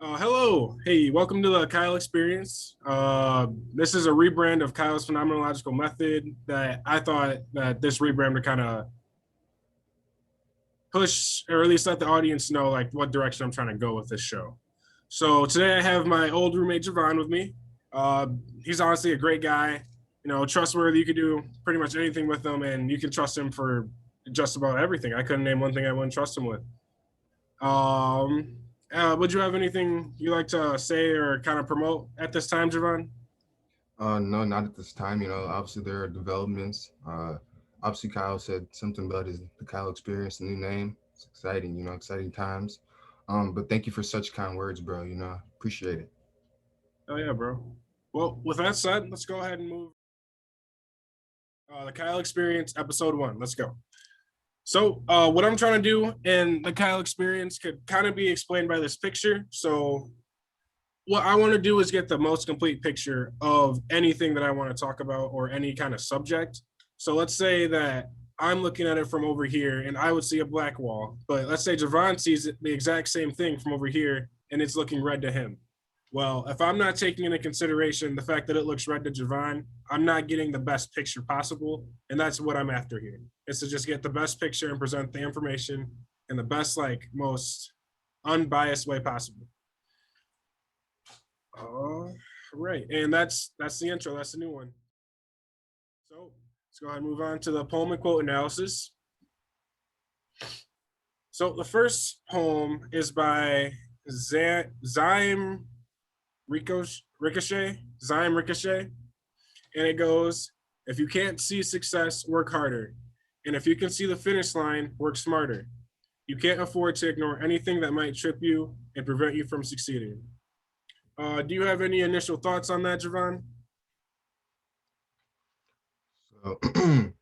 Hello. Hey, welcome to the Kyle Experience. This is a rebrand of Kyle's phenomenological method that I thought that this rebrand would kind of push, or at least let the audience know like what direction I'm trying to go with this show. So today I have my old roommate Javon with me. Uh, he's honestly a great guy, trustworthy. You could do pretty much anything with him, and you can trust him for just about everything. I couldn't name one thing I wouldn't trust him with. Um, would you have anything you like to say or kind of promote at this time, Javon? No, not at this time. Obviously there are developments. Obviously Kyle said something about the Kyle experience, the new name. It's exciting, exciting times. But thank you for such kind words, bro. Appreciate it. Oh yeah, bro. Well, with that said, let's go ahead and move. The Kyle Experience, episode 1. Let's go. So, what I'm trying to do in the Kyle Experience could kind of be explained by this picture. So, what I want to do is get the most complete picture of anything that I want to talk about or any kind of subject. So let's say that I'm looking at it from over here and I would see a black wall, but let's say Javon sees the exact same thing from over here and it's looking red to him. Well, if I'm not taking into consideration the fact that it looks red to Javon, I'm not getting the best picture possible. And that's what I'm after here, is to just get the best picture and present the information in the best, like, most unbiased way possible. All right, and that's the intro. That's the new one. So let's go ahead and move on to the poem and quote analysis. So the first poem is by Zyme Ricochet, Zyme Ricochet, and it goes: "If you can't see success, work harder, and if you can see the finish line, work smarter. You can't afford to ignore anything that might trip you and prevent you from succeeding." Do you have any initial thoughts on that, Javon? So if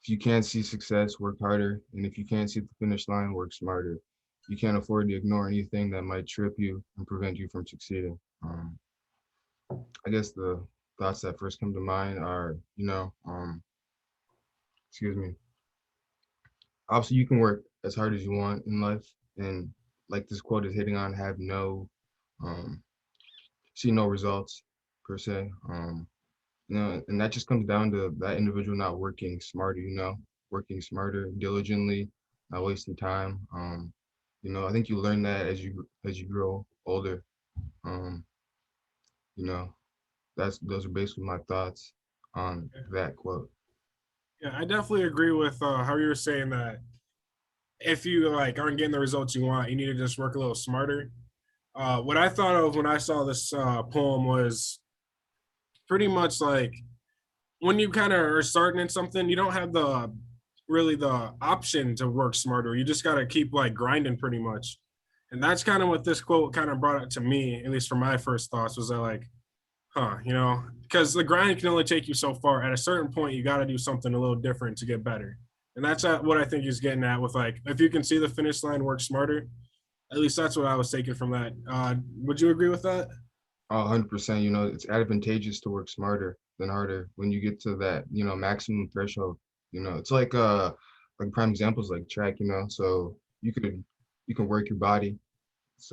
you can't see success, work harder. And if you can't see the finish line, work smarter. You can't afford to ignore anything that might trip you and prevent you from succeeding. I guess the thoughts that first come to mind are, excuse me, obviously you can work as hard as you want in life, and like this quote is hitting on, have no um see no results per se. And that just comes down to that individual not working smarter, working smarter, diligently, not wasting time. I think you learn that as you grow older. um you know that's those are basically my thoughts on that quote. Yeah, I definitely agree with how you were saying that if you like aren't getting the results you want, you need to just work a little smarter. What I thought of when I saw this poem was pretty much like when you kind of are starting in something, you don't have the really the option to work smarter. You just got to keep like grinding pretty much. And that's kind of what this quote kind of brought it to me, at least for my first thoughts, was that like, because the grind can only take you so far. At a certain point, you got to do something a little different to get better. And that's what I think he's getting at with like, if you can see the finish line, work smarter. At least that's what I was taking from that. Would you agree with that? 100%. It's advantageous to work smarter than harder when you get to that maximum threshold. It's like prime examples like track. So you can work your body.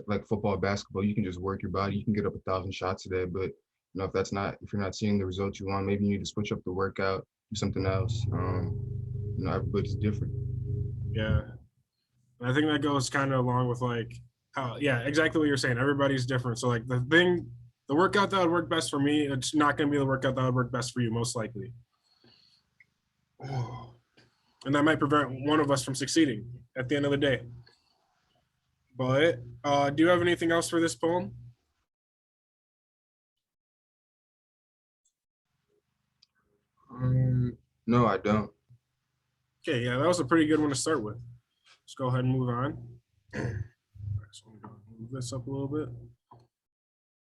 Like football, basketball, you can just work your body. You can get up 1,000 shots a day, but if you're not seeing the results you want, maybe you need to switch up the workout, do something else. Everybody's different. Yeah. And I think that goes kind of along with like how, yeah, exactly what you're saying. Everybody's different. So like the workout that would work best for me, it's not going to be the workout that would work best for you, most likely. And that might prevent one of us from succeeding at the end of the day. But do you have anything else for this poem? No, I don't. Okay, yeah, that was a pretty good one to start with. Let's go ahead and move on. So move this up a little bit.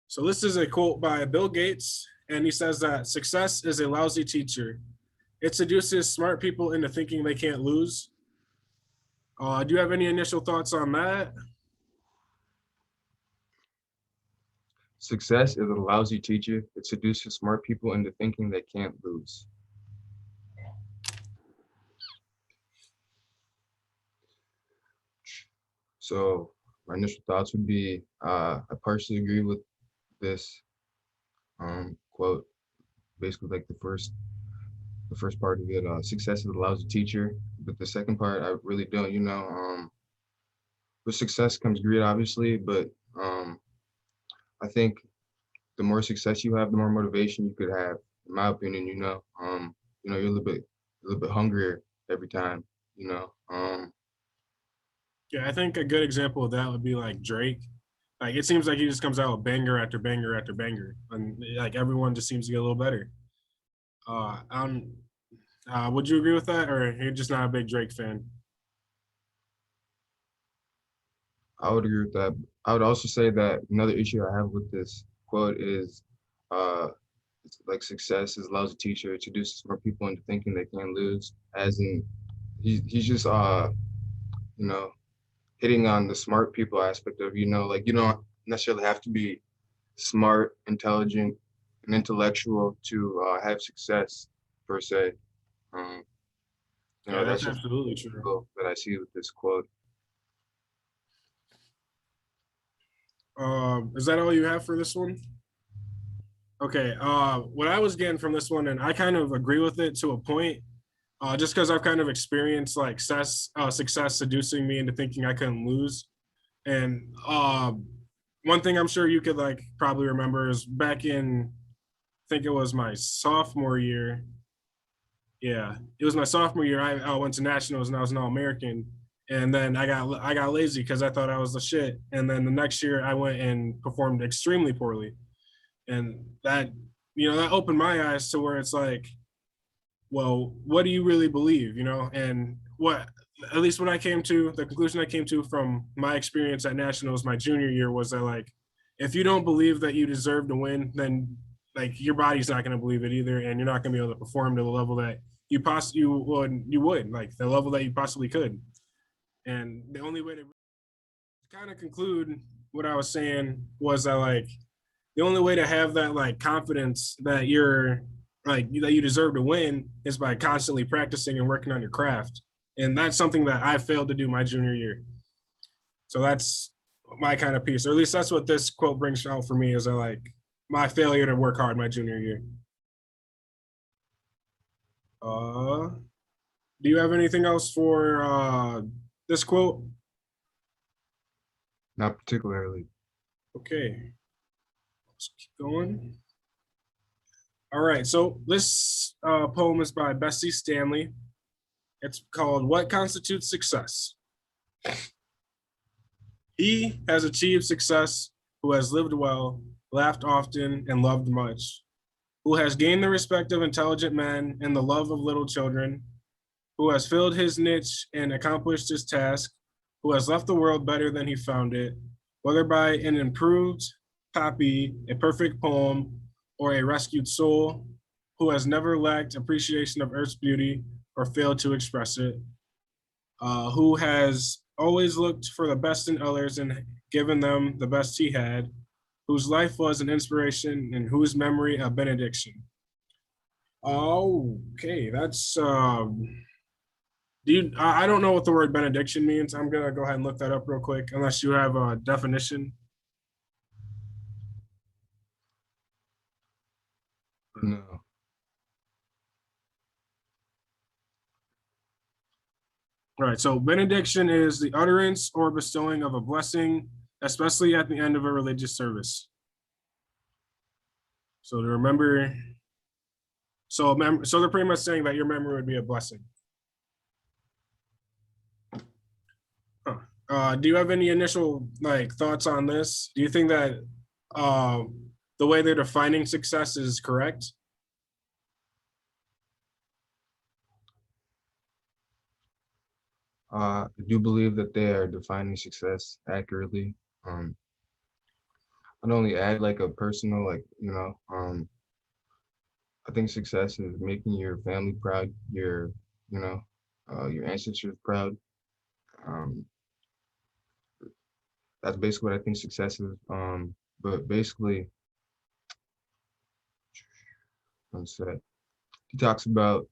So this is a quote by Bill Gates, and he says that success is a lousy teacher. It seduces smart people into thinking they can't lose. Do you have any initial thoughts on that? Success is a lousy teacher. It seduces smart people into thinking they can't lose. So my initial thoughts would be I partially agree with this quote. Basically, like the first part of it, success is a lousy teacher. But the second part, I really don't. With success comes greed, obviously, but um, I think the more success you have, the more motivation you could have. In my opinion, you're a little bit hungrier every time. You know, Yeah, I think a good example of that would be like Drake. Like it seems like he just comes out with banger after banger after banger, and like everyone just seems to get a little better. I'm would you agree with that, or you're just not a big Drake fan? I would agree with that. I would also say that another issue I have with this quote is, uh, it's like success is allows a teacher to introduce smart people into thinking they can lose. As in, he's just you know, hitting on the smart people aspect of, like you don't necessarily have to be smart, intelligent, and intellectual to have success per se. Um, Yeah, that's that's just absolutely true. that I see with this quote. Is that all you have for this one? Okay. What I was getting from this one, and I kind of agree with it to a point, just because I've kind of experienced like success seducing me into thinking I couldn't lose. And one thing I'm sure you could like probably remember is back in, I think it was my sophomore year. Yeah, it was my sophomore year. I went to nationals and I was an All-American. And then I got lazy because I thought I was the shit. And then the next year I went and performed extremely poorly. And that opened my eyes to where it's like, well, what do you really believe, And what, at least what I came to, the conclusion I came to from my experience at nationals my junior year was that like, if you don't believe that you deserve to win, then like your body's not going to believe it either, and you're not going to be able to perform to the level that you would like the level that you possibly could. And the only way to kind of conclude what I was saying was that like the only way to have that like confidence that you're like that you deserve to win is by constantly practicing and working on your craft. And that's something that I failed to do my junior year. So that's my kind of piece, or at least that's what this quote brings out for me, is that like my failure to work hard my junior year. Uh, do you have anything else for this quote? Not particularly. Okay, let's keep going. All right, so this poem is by Bessie Stanley. It's called "What Constitutes Success." He has achieved success who has lived well, laughed often, and loved much, who has gained the respect of intelligent men and the love of little children, who has filled his niche and accomplished his task, who has left the world better than he found it, whether by an improved copy, a perfect poem, or a rescued soul, who has never lacked appreciation of earth's beauty or failed to express it, who has always looked for the best in others and given them the best he had, whose life was an inspiration and whose memory a benediction. Okay, that's do you, I don't know what the word benediction means. I'm gonna go ahead and look that up real quick, unless you have a definition. No. All right, so benediction is the utterance or bestowing of a blessing, especially at the end of a religious service. So to remember, so they're pretty much saying that your memory would be a blessing. Huh. Do you have any initial like thoughts on this? Do you think that uh, the way they're defining success is correct? I do believe that they are defining success accurately. Um, I'd only add like a personal, I think success is making your family proud, you know, your ancestors proud. Um, that's basically what I think success is. But basically, one sec. He talks about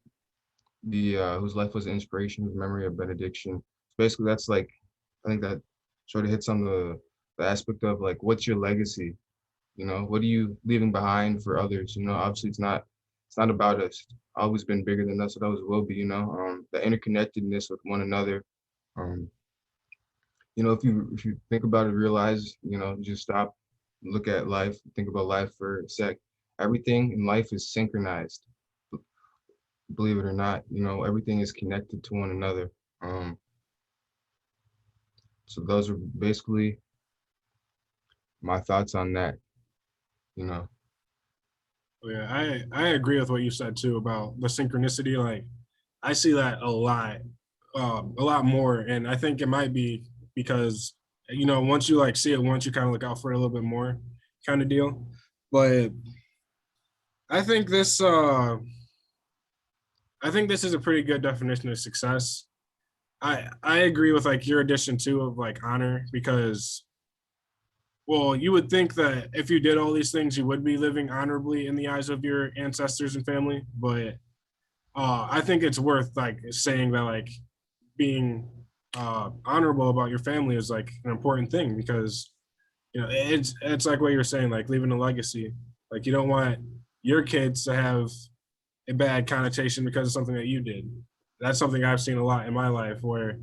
the whose life was an inspiration, whose memory a benediction. Basically, that's like, I think that sort of hits on the aspect of like, what's your legacy? You know, what are you leaving behind for others? You know, obviously it's not about us. It's always been bigger than us. It always will be. You know, the interconnectedness with one another. Um, you know, if you think about it, realize, you know, just stop, look at life, think about life for a sec. Everything in life is synchronized. Believe it or not, you know, everything is connected to one another. Um, so those are basically my thoughts on that. You know, Yeah, I agree with what you said too about the synchronicity. Like, I see that a lot more, and I think it might be because once you like see it once, you kind of look out for it a little bit more, kind of deal. But I think this I think this is a pretty good definition of success. I agree with like your addition too of like honor because well, you would think that if you did all these things, you would be living honorably in the eyes of your ancestors and family. But I think it's worth like saying that like being honorable about your family is like an important thing because it's like what you're saying, like leaving a legacy. Like you don't want your kids to have a bad connotation because of something that you did. That's something I've seen a lot in my life where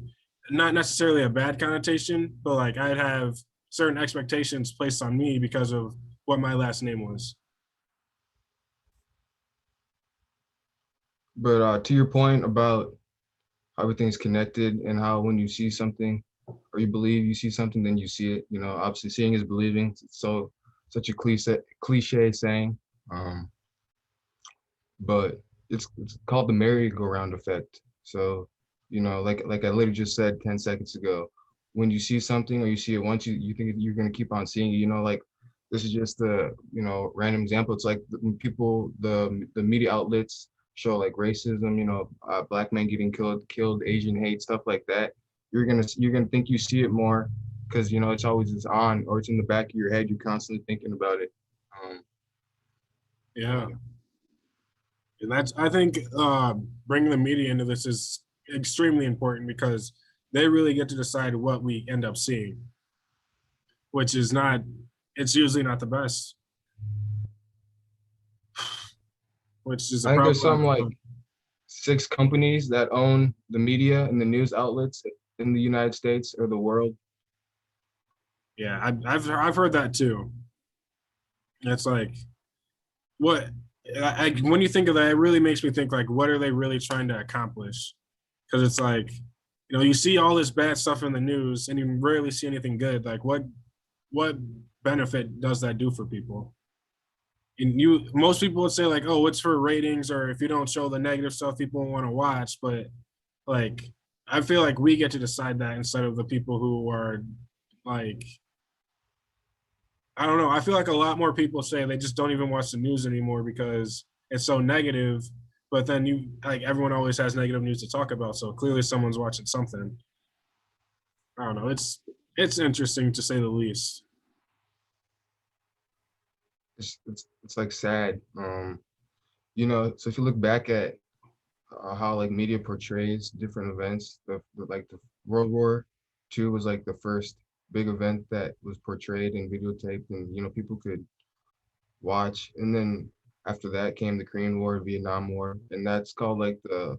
not necessarily a bad connotation, but like I'd have certain expectations placed on me because of what my last name was. but to your point about how everything's connected and how when you see something or you believe you see something, then you see it. You know, obviously seeing is believing. It's so such a cliche saying. Um, but it's called the merry-go-round effect. So, you know, like I literally just said 10 seconds ago, when you see something or you see it once, you think you're gonna keep on seeing it. You know, like this is just a random example. It's like when people the media outlets show like racism, black men getting killed, Asian hate, stuff like that. You're gonna think you see it more because it's always it's on or it's in the back of your head. You're constantly thinking about it. Um, Yeah, and that's I think bringing the media into this is extremely important because they really get to decide what we end up seeing, which is not. It's usually not the best, which is a I think there's some problem. like 6 companies that own the media and the news outlets in the United States or the world. Yeah, I've heard that too. It's like what when you think of that, it really makes me think like, what are they really trying to accomplish? Because it's like, you see all this bad stuff in the news, and you rarely see anything good. Like, what benefit does that do for people? And most people would say like, oh, it's for ratings, or if you don't show the negative stuff, people won't want to watch. But like, I feel like we get to decide that instead of the people who are like I don't know. I feel like a lot more people say they just don't even watch the news anymore because it's so negative. But then everyone always has negative news to talk about. So clearly someone's watching something. I don't know. It's interesting to say the least. It's like sad. So if you look back at how like media portrays different events, the World War II was like the first big event that was portrayed and videotaped, and people could watch. And then after that came the Korean War, Vietnam War, and that's called like the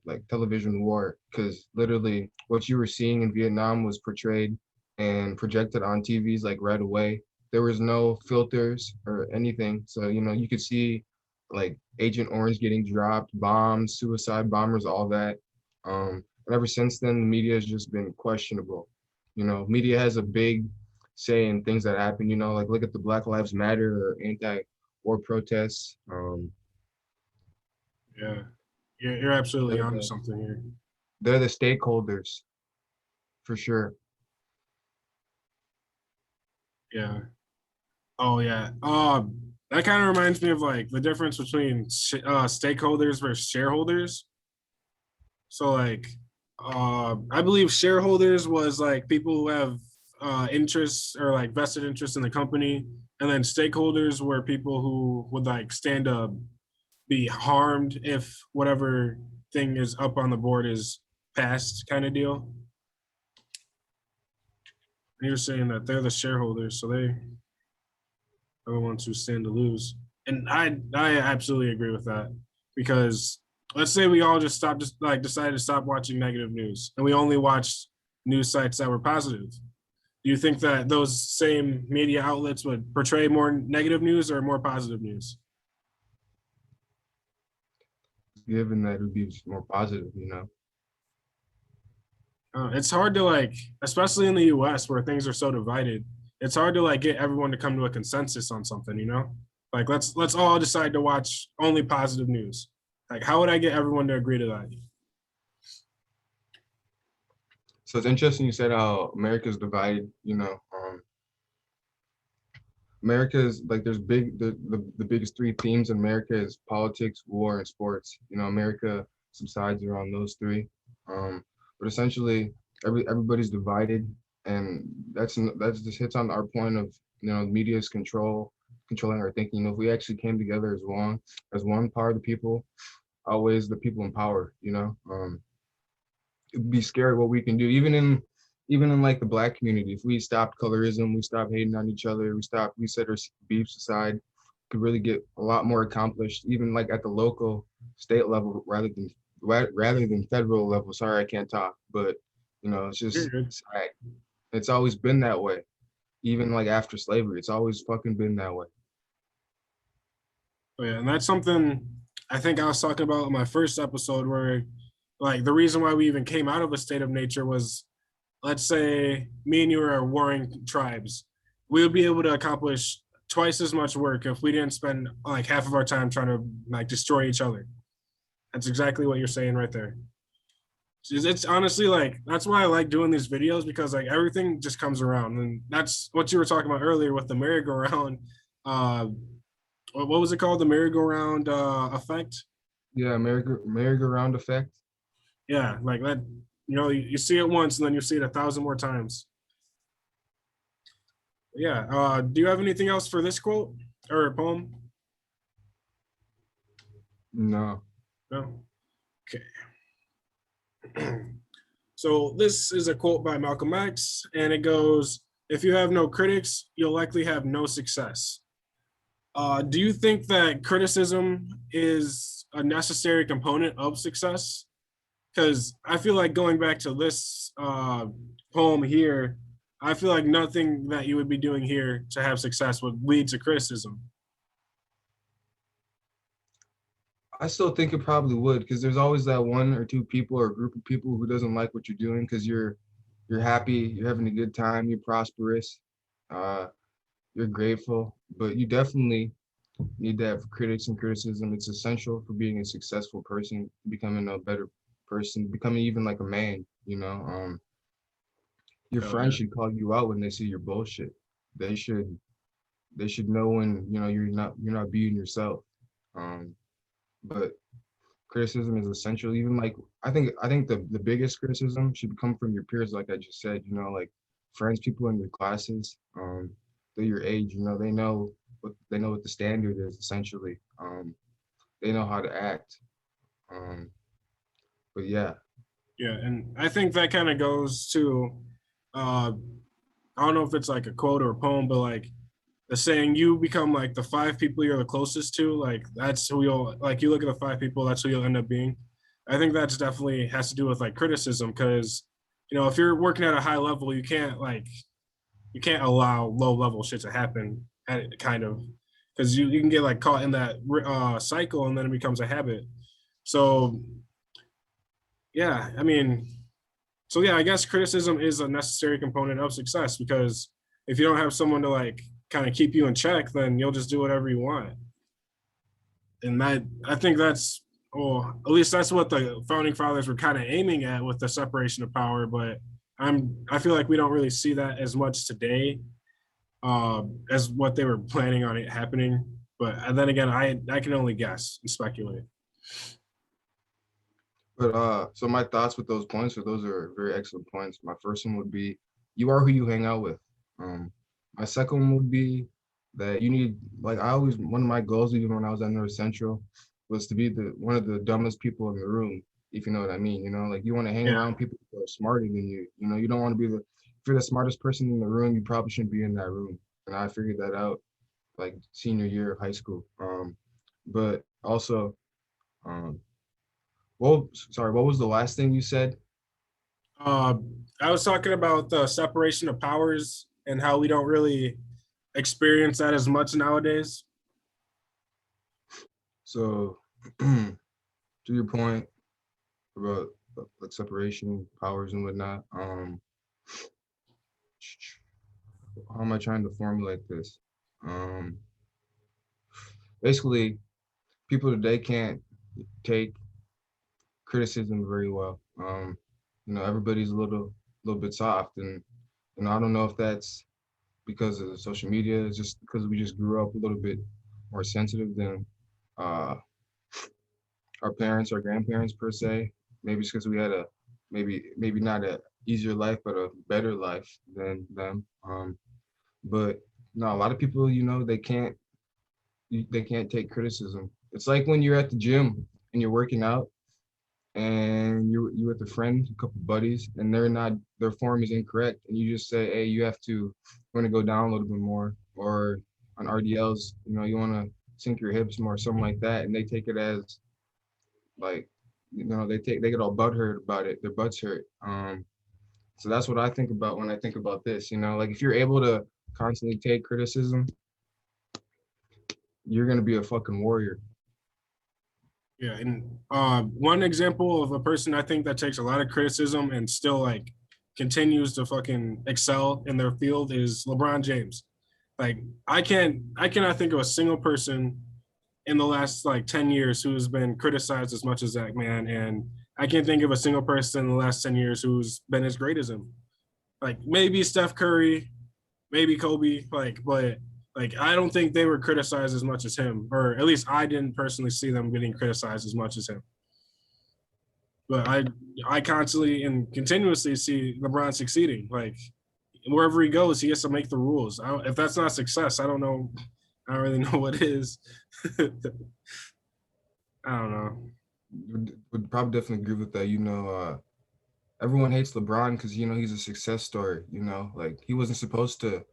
like television war because literally what you were seeing in Vietnam was portrayed and projected on TVs like right away. There was no filters or anything, so you could see like Agent Orange getting dropped, bombs, suicide bombers, all that. And ever since then, the media has just been questionable. Media has a big say in things that happen. Like look at the Black Lives Matter or anti-war protests. Yeah. You're absolutely They're onto the something here. they're the stakeholders for sure. Yeah. Oh yeah. That kind of reminds me of like the difference between stakeholders versus shareholders. So like, I believe shareholders was like people who have interests or like vested interest in the company, and then stakeholders were people who would like stand to be harmed if whatever thing is up on the board is passed, kind of deal. You're saying that they're the shareholders, so they are the ones who stand to lose. And I absolutely agree with that, because let's say we all just decided to stop watching negative news and we only watched news sites that were positive. Do you think that those same media outlets would portray more negative news or more positive news? Given that it would be more positive, you know. It's hard to especially in the U.S. where things are so divided. It's hard to get everyone to come to a consensus on something. Like let's all decide to watch only positive news. Like, how would I get everyone to agree to that? So it's interesting you said how America's divided, you know. America's like there's the biggest three themes in America is politics, war, and sports. You know, America subsides around those three. But essentially everybody's divided, and that's just hits on our point of, you know, media's controlling our thinking. You know, if we actually came together as one part of the people, always the people in power, you know. It'd be scary what we can do, even in like the Black community. If we stopped colorism, we stopped hating on each other, we set our beefs aside, could really get a lot more accomplished, even like at the local state level rather than federal level. Sorry, I can't talk, but you know, it's just sad. It's always been that way. Even like after slavery, it's always fucking been that way. Oh, yeah, and that's something I think I was talking about in my first episode, where the reason why we even came out of a state of nature was, let's say me and you are warring tribes. We would be able to accomplish twice as much work if we didn't spend half of our time trying to destroy each other. That's exactly what you're saying right there. It's honestly that's why I like doing these videos, because everything just comes around, and that's what you were talking about earlier with the merry-go-round. What was it called? The merry-go-round effect. Yeah, merry-go-round effect. Yeah, like that. You know, you see it once and then you see it 1,000 more times. Yeah. Do you have anything else for this quote or poem? No. No. Okay. So this is a quote by Malcolm X, and it goes, "If you have no critics, you'll likely have no success." Do you think that criticism is a necessary component of success? Because I feel like, going back to this poem here, I feel like nothing that you would be doing here to have success would lead to criticism. I still think it probably would, because there's always that one or two people or group of people who doesn't like what you're doing because you're happy, you're having a good time, you're prosperous, uh, you're grateful, but you definitely need to have critics and criticism. It's essential for being a successful person, becoming a better person, becoming even like a man, you know. Your friends should call you out when they see your bullshit. They should know when, you know, you're not being yourself. But criticism is essential. Even like I think the biggest criticism should come from your peers, like I just said, you know, like friends, people in your classes, they're your age, you know, they know what the standard is essentially. They know how to act. Um, but yeah. Yeah, and I think that kind of goes to, I don't know if it's like a quote or a poem, but the saying, you become the five people you're the closest to, that's who you'll, you look at the five people, that's who you'll end up being. I think that's definitely has to do with criticism, because, you know, if you're working at a high level, you can't allow low level shit to happen, kind of, because you can get caught in that cycle, and then it becomes a habit. So yeah, I mean, so yeah, I guess criticism is a necessary component of success, because if you don't have someone to kind of keep you in check, then you'll just do whatever you want. And I think that's, or at least that's what the founding fathers were kind of aiming at with the separation of power. But I feel like we don't really see that as much today as what they were planning on it happening. But then again, I can only guess and speculate. But so my thoughts with those points, so those are very excellent points. My first one would be, you are who you hang out with. My second one would be that you need, one of my goals, even when I was at North Central, was to be one of the dumbest people in the room, if you know what I mean. You know, like you want to hang around people who are smarter than you. You know, you don't want to be you're the smartest person in the room, you probably shouldn't be in that room. And I figured that out like senior year of high school. But also, um, well, sorry, what was the last thing you said? Uh, I was talking about the separation of powers and how we don't really experience that as much nowadays. So, to your point about like separation powers and whatnot, how am I trying to formulate this? Um, basically, people today can't take criticism very well. Everybody's a little bit soft, and I don't know if that's because of the social media. It's just because we just grew up a little bit more sensitive than uh, our parents, our grandparents per se. Maybe it's because we had a maybe not a easier life, but a better life than them. But no, a lot of people, they can't take criticism. It's like when you're at the gym and you're working out and you with a friend, a couple buddies, and their form is incorrect, and you just say, hey, you want to go down a little bit more, or on RDLs, you want to sink your hips more, something like that, and they take it as like, they get all butthurt about it, their butts hurt. So that's what I think about when I think about this. Like if you're able to constantly take criticism, you're gonna be a fucking warrior. Yeah, and one example of a person I think that takes a lot of criticism and still like continues to fucking excel in their field is LeBron James. Like I cannot think of a single person in the last like 10 years who's been criticized as much as that man, and I can't think of a single person in the last 10 years who's been as great as him. Like maybe Steph Curry, maybe Kobe, but like I don't think they were criticized as much as him, or at least I didn't personally see them getting criticized as much as him. But I constantly and continuously see LeBron succeeding. Like wherever he goes, he has to make the rules. If that's not success, I don't know. I don't really know what is. I don't know. Would probably definitely agree with that. Everyone hates LeBron because he's a success story. Like he wasn't supposed to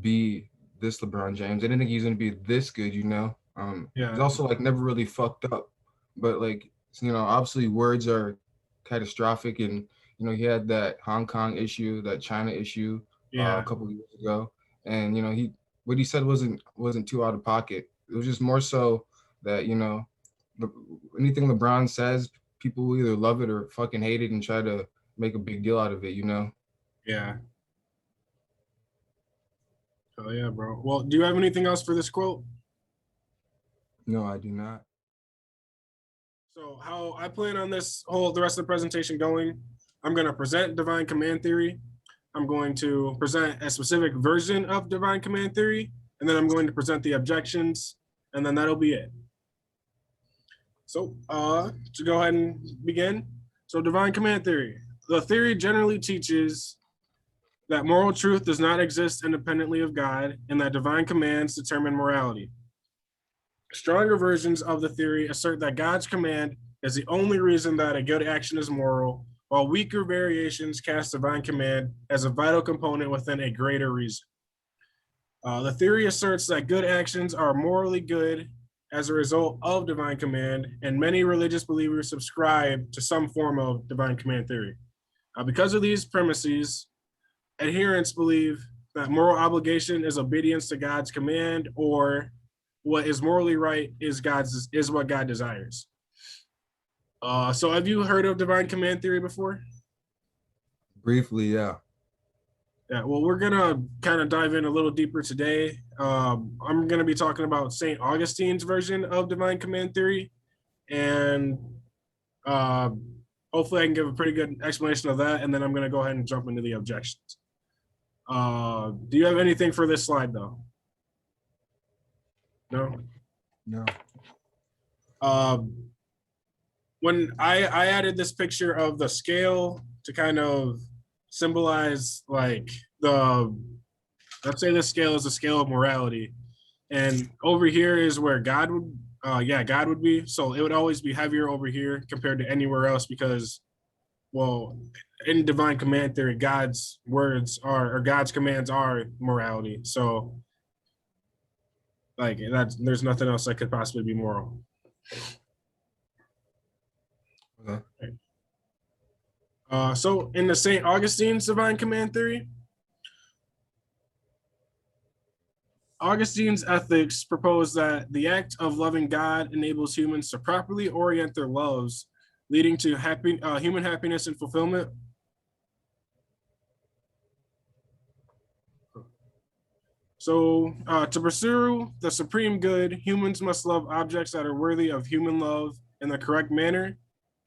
be this LeBron James. They didn't think he was gonna be this good. He's Yeah, also like never really fucked up, but like obviously words are catastrophic, and he had that Hong Kong issue, that China issue, a yeah, couple of years ago, and he what he said wasn't too out of pocket. It was just more so that anything LeBron says, people will either love it or fucking hate it and try to make a big deal out of it. yeah. Oh yeah, bro. Well, do you have anything else for this quote? No, I do not. So how I plan on the rest of the presentation going, I'm going to present divine command theory. I'm going to present a specific version of divine command theory, and then I'm going to present the objections, and then that'll be it. So to go ahead and begin. So divine command theory. The theory generally teaches that moral truth does not exist independently of God, and that divine commands determine morality. Stronger versions of the theory assert that God's command is the only reason that a good action is moral, while weaker variations cast divine command as a vital component within a greater reason. The theory asserts that good actions are morally good as a result of divine command, and many religious believers subscribe to some form of divine command theory. Because of these premises, adherents believe that moral obligation is obedience to God's command, or what is morally right is what God desires. So have you heard of divine command theory before? Briefly, yeah. Yeah, well, we're gonna kind of dive in a little deeper today. I'm gonna be talking about St. Augustine's version of divine command theory, and uh, hopefully I can give a pretty good explanation of that, and then I'm gonna go ahead and jump into the objections. Do you have anything for this slide though? No. No. When I added this picture of the scale to kind of symbolize like let's say the scale is the scale of morality, and over here is where God would God would be. So it would always be heavier over here compared to anywhere else because well, in divine command theory, God's words are, or God's commands are morality. So like that's, there's nothing else that could possibly be moral. Okay. So in the St. Augustine's divine command theory, Augustine's ethics propose that the act of loving God enables humans to properly orient their loves, leading to human happiness and fulfillment. So to pursue the supreme good, humans must love objects that are worthy of human love in the correct manner.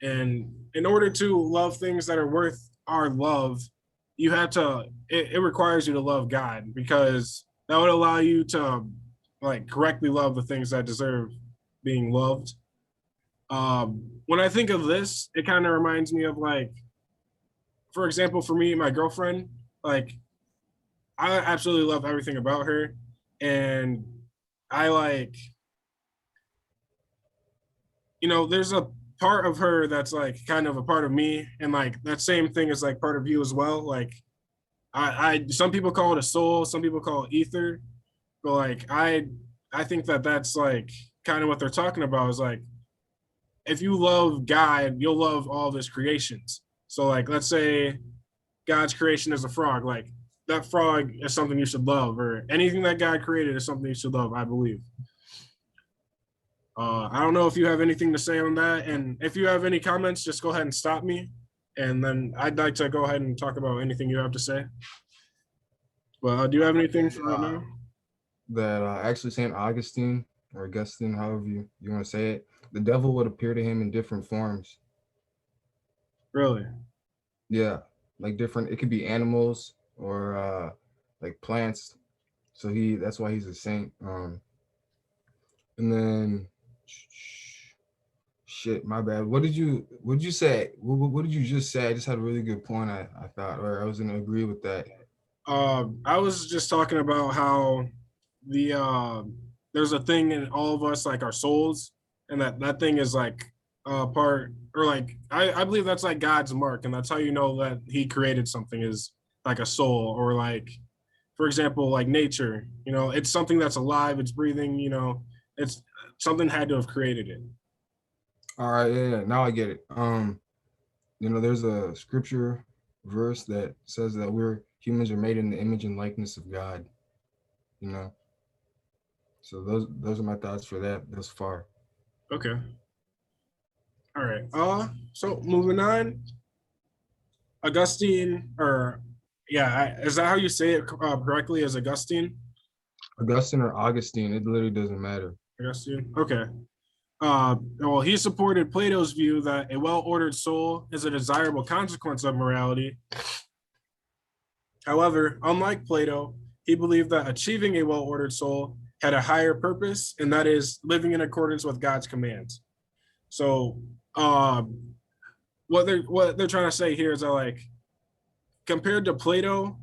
And in order to love things that are worth our love, you have to, it requires you to love God, because that would allow you to like correctly love the things that deserve being loved. When I think of this, it kind of reminds me of like, for example, for me, my girlfriend, like I absolutely love everything about her. And I like, there's a part of her that's like kind of a part of me. And like that same thing is like part of you as well. Like some people call it a soul, some people call it ether. But like, I think that that's like kind of what they're talking about is like, if you love God, you'll love all of his creations. So like, let's say God's creation is a frog, like that frog is something you should love, or anything that God created is something you should love, I believe. I don't know if you have anything to say on that. And if you have any comments, just go ahead and stop me. And then I'd like to go ahead and talk about anything you have to say. Well, do you have anything for right now? That actually Saint Augustine or Augustine, however you want to say it, the devil would appear to him in different forms. Really? Yeah, like different. It could be animals or like plants. So that's why he's a saint. And then shit, my bad. What did you say? What did you just say? I just had a really good point. I thought, or I was gonna agree with that. I was just talking about how the there's a thing in all of us, like our souls, and that thing is like part, or like I believe that's like God's mark, and that's how you know that he created something is like a soul, or like, for example, like nature, it's something that's alive, it's breathing, it's something had to have created it. All right, yeah. Now I get it. There's a scripture verse that says that we're humans are made in the image and likeness of God. You know, so those are my thoughts for that thus far. Okay. All right. So moving on, Augustine, or yeah, is that how you say it correctly? As Augustine? Augustine or Augustine, it literally doesn't matter. Augustine. Okay. Well, he supported Plato's view that a well-ordered soul is a desirable consequence of morality. However, unlike Plato, he believed that achieving a well-ordered soul had a higher purpose, and that is living in accordance with God's commands. So, what they're trying to say here is that, like, compared to Plato,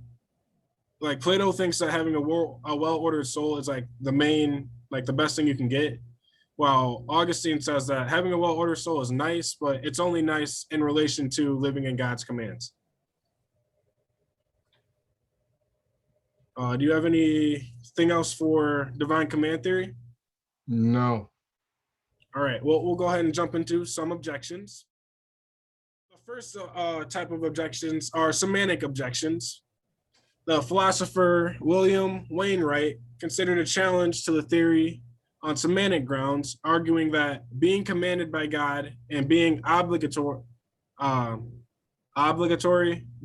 like Plato thinks that having a well-ordered soul is like the main, like the best thing you can get, while Augustine says that having a well-ordered soul is nice, but it's only nice in relation to living in God's commands. Do you have anything else for divine command theory? No. All right, well, we'll go ahead and jump into some objections. The first type of objections are semantic objections. The philosopher William Wainwright considered a challenge to the theory on semantic grounds, arguing that being commanded by God and being obligatory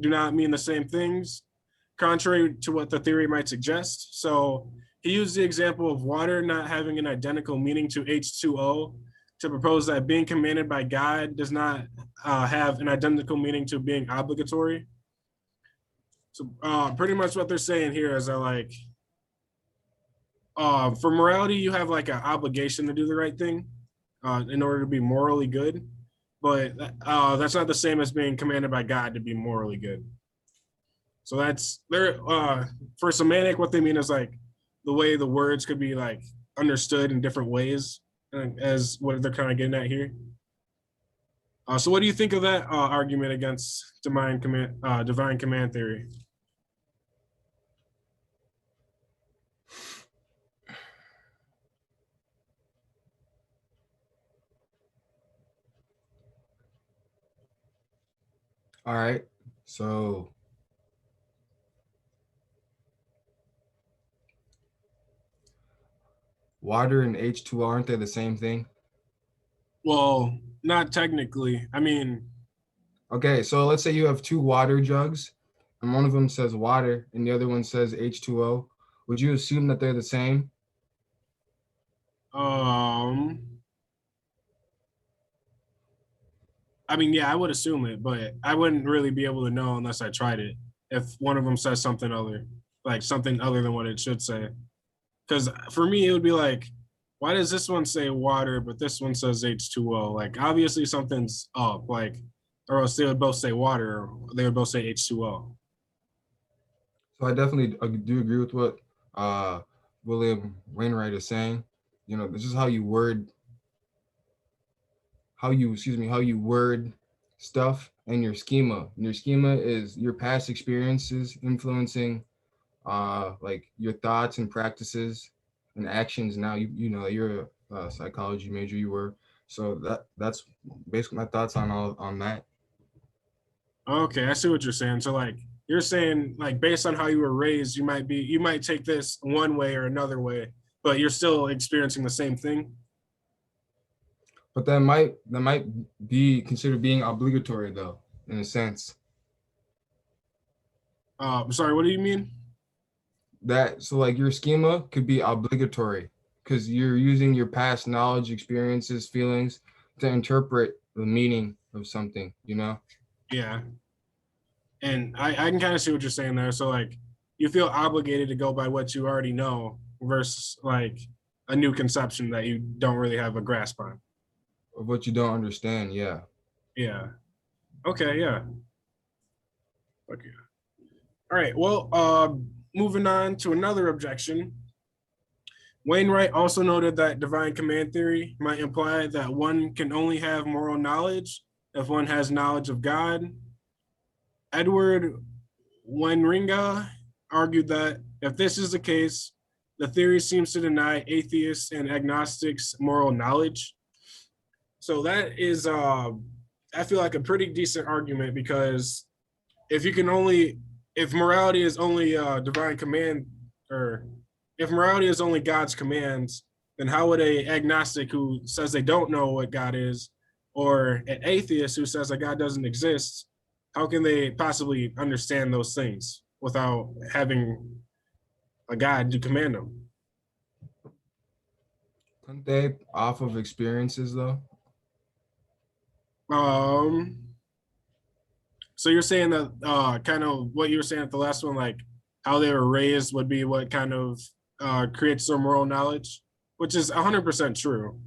do not mean the same things, contrary to what the theory might suggest. So he used the example of water not having an identical meaning to H2O to propose that being commanded by God does not have an identical meaning to being obligatory. So pretty much what they're saying here is that, like, for morality, you have like an obligation to do the right thing in order to be morally good, but that's not the same as being commanded by God to be morally good. So that's for semantic. What they mean is like the way the words could be like understood in different ways, as what they're kind of getting at here. So what do you think of that argument against divine command theory? All right. So water and H2O, aren't they the same thing? Well, not technically. I mean, Okay, so let's say you have two water jugs, and one of them says water and the other one says H2O. Would you assume that they're the same? um, yeah, I would assume it, but I wouldn't really be able to know unless I tried it. If one of them says something other, like something other than what it should say. Because for me, it would be like, why does this one say water, but this one says H2O? Like, obviously something's up, like, or else they would both say water, or they would both say H2O. So I definitely do agree with what uh, William Wainwright is saying. You know, this is how you word, how you word stuff and your schema. And your schema is your past experiences influencing like your thoughts and practices and actions. Now you know you're a psychology major, you were, so that's basically my thoughts on all on that. Okay, I see what you're saying. So, like, you're saying, like, based on how you were raised, you might take this one way or another way, but you're still experiencing the same thing. But that might be considered being obligatory though, in a sense. Sorry, what do you mean? That so like your schema could be obligatory because you're using your past knowledge, experiences, feelings to interpret the meaning of something, you know? Yeah. And I can kind of see what you're saying there. So like you feel obligated to go by what you already know versus like a new conception that you don't really have a grasp on. Of what you don't understand, yeah. Yeah. Okay, yeah. Okay. All right. Well, moving on to another objection. Wainwright also noted that divine command theory might imply that one can only have moral knowledge if one has knowledge of God. Edward Weinringa argued that if this is the case, the theory seems to deny atheists and agnostics moral knowledge. So that is, I feel like a pretty decent argument because if you can only, if morality is only divine command, or if morality is only God's commands, then how would a agnostic who says they don't know what God is, or an atheist who says that God doesn't exist, how can they possibly understand those things without having a God to command them? Couldn't they off of experiences though? Um, so you're saying that kind of what you were saying at the last one, like how they were raised would be what kind of creates their moral knowledge, which is 100% true.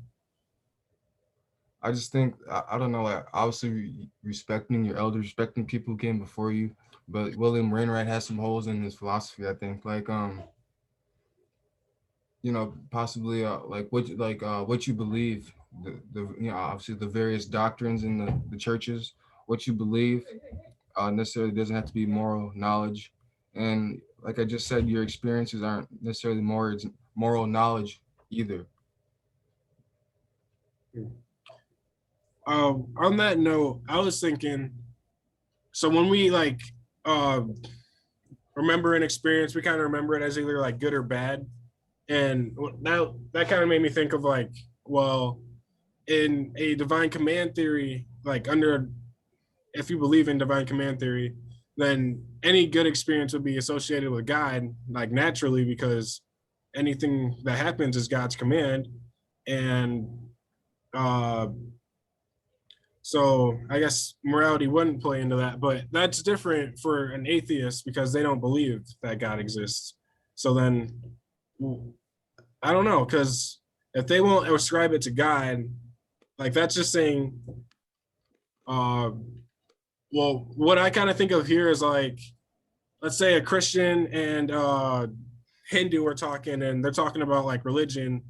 I just think I don't know, like obviously respecting your elders, respecting people who came before you, but William Wainwright has some holes in his philosophy. I think, like you know, possibly what you believe, the you know obviously the various doctrines in the churches, what you believe necessarily doesn't have to be moral knowledge, and like I just said, your experiences aren't necessarily moral knowledge either. On that note, I was thinking, so when we like uh, remember an experience, we kind of remember it as either like good or bad, and that kind of made me think of like, well, in a divine command theory, like under if you believe in divine command theory, then any good experience would be associated with God, like naturally, because anything that happens is God's command. And uh, so I guess morality wouldn't play into that, but that's different for an atheist because they don't believe that God exists. So then I don't know, because if they won't ascribe it to God, like that's just saying, uh, well, what I kind of think of here is like, let's say a Christian and Hindu are talking and they're talking about like religion.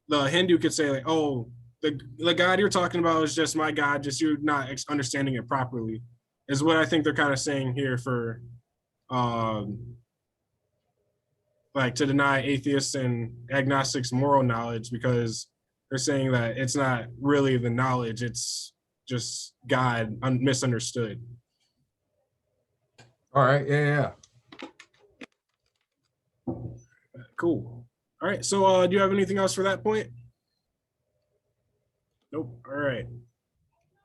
The Hindu could say like, oh, the God you're talking about is just my God, just you're not understanding it properly, is what I think they're kind of saying here for like to deny atheists and agnostics moral knowledge, because they're saying that it's not really the knowledge, it's just God misunderstood. All right. Yeah. Cool. All right. So do you have anything else for that point? Nope. All right.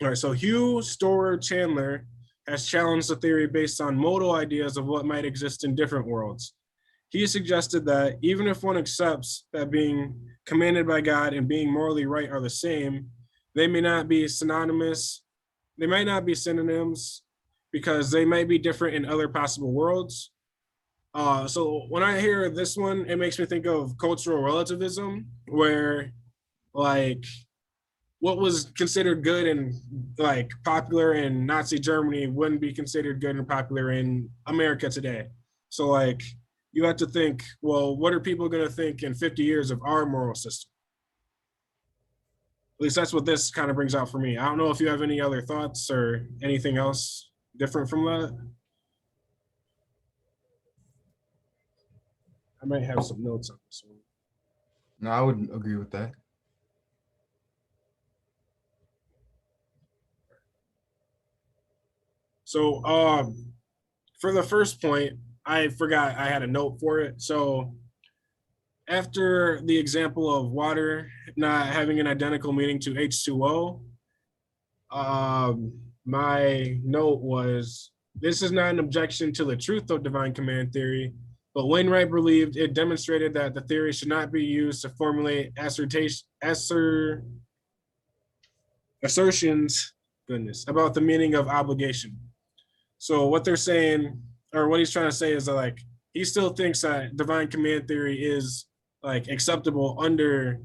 All right. So Hugh Storer Chandler has challenged the theory based on modal ideas of what might exist in different worlds. He suggested that even if one accepts that being commanded by God and being morally right are the same, they may not be synonymous. They might not be synonyms because they might be different in other possible worlds. So when I hear this one, it makes me think of cultural relativism, where like what was considered good and like popular in Nazi Germany wouldn't be considered good and popular in America today. So like you have to think, well, what are people going to think in 50 years of our moral system? At least that's what this kind of brings out for me. I don't know if you have any other thoughts or anything else different from that. I might have some notes on this one. No, I would agree with that. So for the first point, I forgot I had a note for it. So after the example of water not having an identical meaning to H2O, my note was, this is not an objection to the truth of divine command theory, but Wainwright believed it demonstrated that the theory should not be used to formulate assertions, about the meaning of obligation. So what they're saying, or what he's trying to say is that like, he still thinks that divine command theory is like acceptable under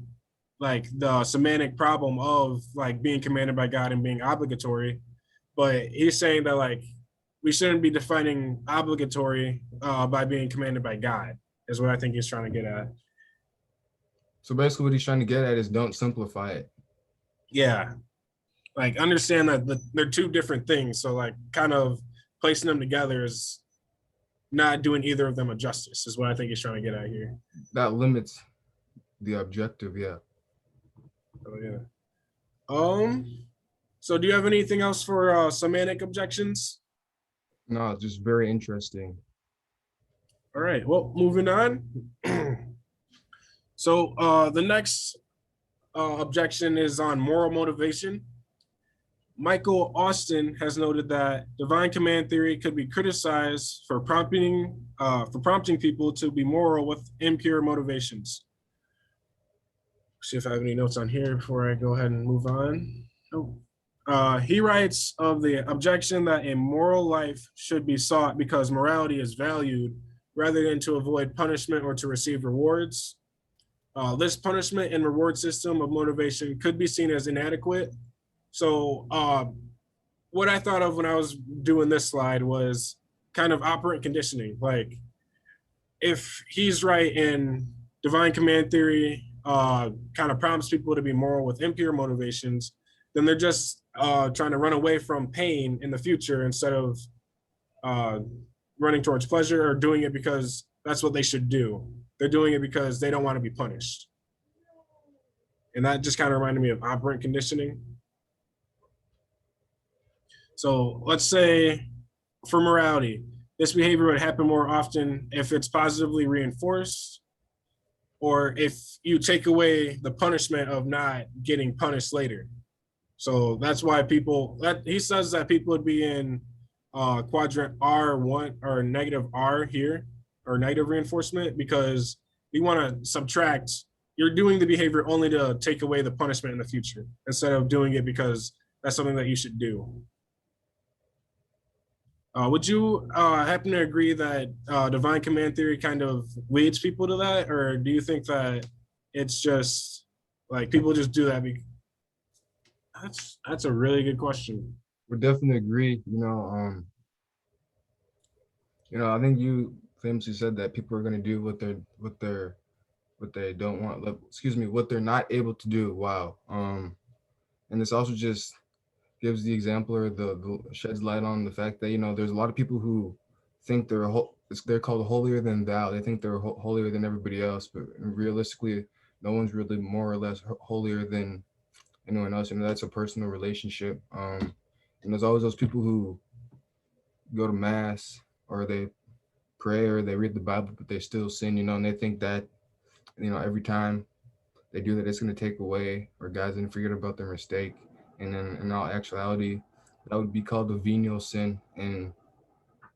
like the semantic problem of like being commanded by God and being obligatory. But he's saying that like we shouldn't be defining obligatory by being commanded by God, is what I think he's trying to get at. So basically what he's trying to get at is don't simplify it. Yeah. Like understand that they're two different things. So like kind of placing them together is not doing either of them a justice, is what I think he's trying to get at here. That limits the objective, yeah. Oh yeah. So do you have anything else for semantic objections? No, it's just very interesting. All right, well, moving on. So the next objection is on moral motivation. Michael Austin has noted that divine command theory could be criticized for prompting people to be moral with impure motivations. See if I have any notes on here before I go ahead and move on. Oh. He writes of the objection that a moral life should be sought because morality is valued rather than to avoid punishment or to receive rewards. This punishment and reward system of motivation could be seen as inadequate. So what I thought of when I was doing this slide was kind of operant conditioning. Like if he's right in divine command theory kind of prompts people to be moral with impure motivations, then they're just trying to run away from pain in the future instead of running towards pleasure or doing it because that's what they should do. They're doing it because they don't want to be punished. And that just kind of reminded me of operant conditioning. So let's say for morality, this behavior would happen more often if it's positively reinforced or if you take away the punishment of not getting punished later. So that's why he says that people would be in quadrant R1 or negative R here, or negative reinforcement, because you want to subtract, you're doing the behavior only to take away the punishment in the future instead of doing it because that's something that you should do. Would you happen to agree that divine command theory kind of leads people to that? Or do you think that it's just like people just do that? That's a really good question. Would definitely agree. I think you famously said that people are going to do what they don't want. What they're not able to do. Wow. And this also just gives the example, or the sheds light on the fact that, you know, there's a lot of people who think they're called holier than thou. They think they're holier than everybody else, but realistically, no one's really more or less holier than anyone else, and that's a personal relationship. And there's always those people who go to mass, or they pray, or they read the Bible, but they still sin, you know, and they think that, you know, every time they do that, it's going to take away, or God's going to forget about their mistake. And then in all actuality, that would be called a venial sin. And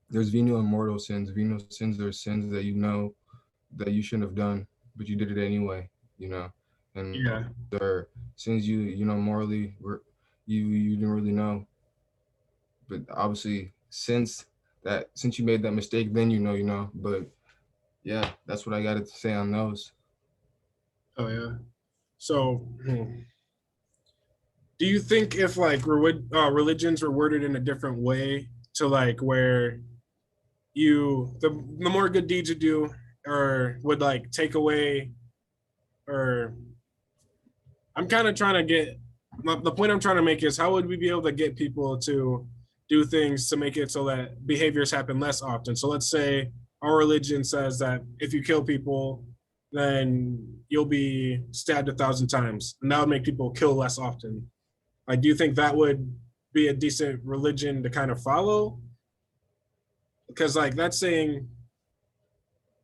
there's venial and mortal sins. Venial sins are sins that, you know, that you shouldn't have done, but you did it anyway, you know. And Yeah. there are sins you know, morally were you didn't really know. But obviously, since you made that mistake, then you know. But yeah, that's what I got to say on those. Oh yeah. So, do you think if like religions were worded in a different way to like where the more good deeds you do, or would like take away, or I'm kind of trying to get the point I'm trying to make is how would we be able to get people to do things to make it so that behaviors happen less often? So let's say our religion says that if you kill people, then you'll be stabbed 1,000 times, and that would make people kill less often. Like, do you think that would be a decent religion to kind of follow? Because like that's saying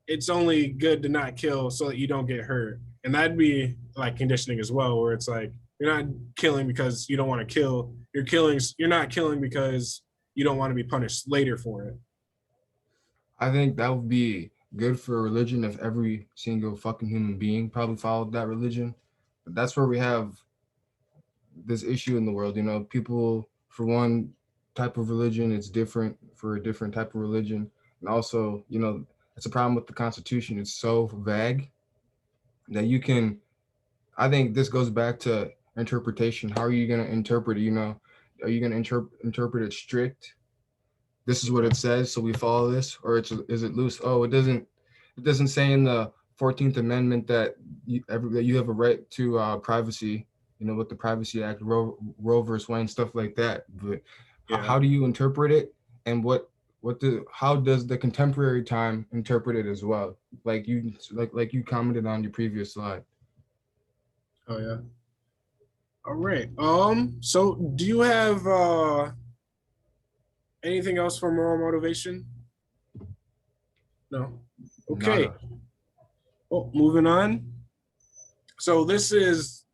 it's only good to not kill so that you don't get hurt. And that'd be like conditioning as well, where it's like you're not killing because you don't want to kill. You're not killing because you don't want to be punished later for it. I think that would be good for a religion if every single fucking human being probably followed that religion. But that's where we have this issue in the world. You know, people, for one type of religion, it's different for a different type of religion. And also, you know, it's a problem with the Constitution. It's so vague that you can, I think this goes back to interpretation. How are you going to interpret it? You know, are you going to interpret it strict? This is what it says, so we follow this, or is it loose? Oh, it doesn't say in the 14th Amendment that that you have a right to privacy. You know, with the Privacy Act, Roe versus Wade, stuff like that. But Yeah. how do you interpret it, and how does the contemporary time interpret it as well? Like you commented on your previous slide. Oh yeah. All right. So do you have anything else for moral motivation? No. Okay. Nada. Well, moving on. So this is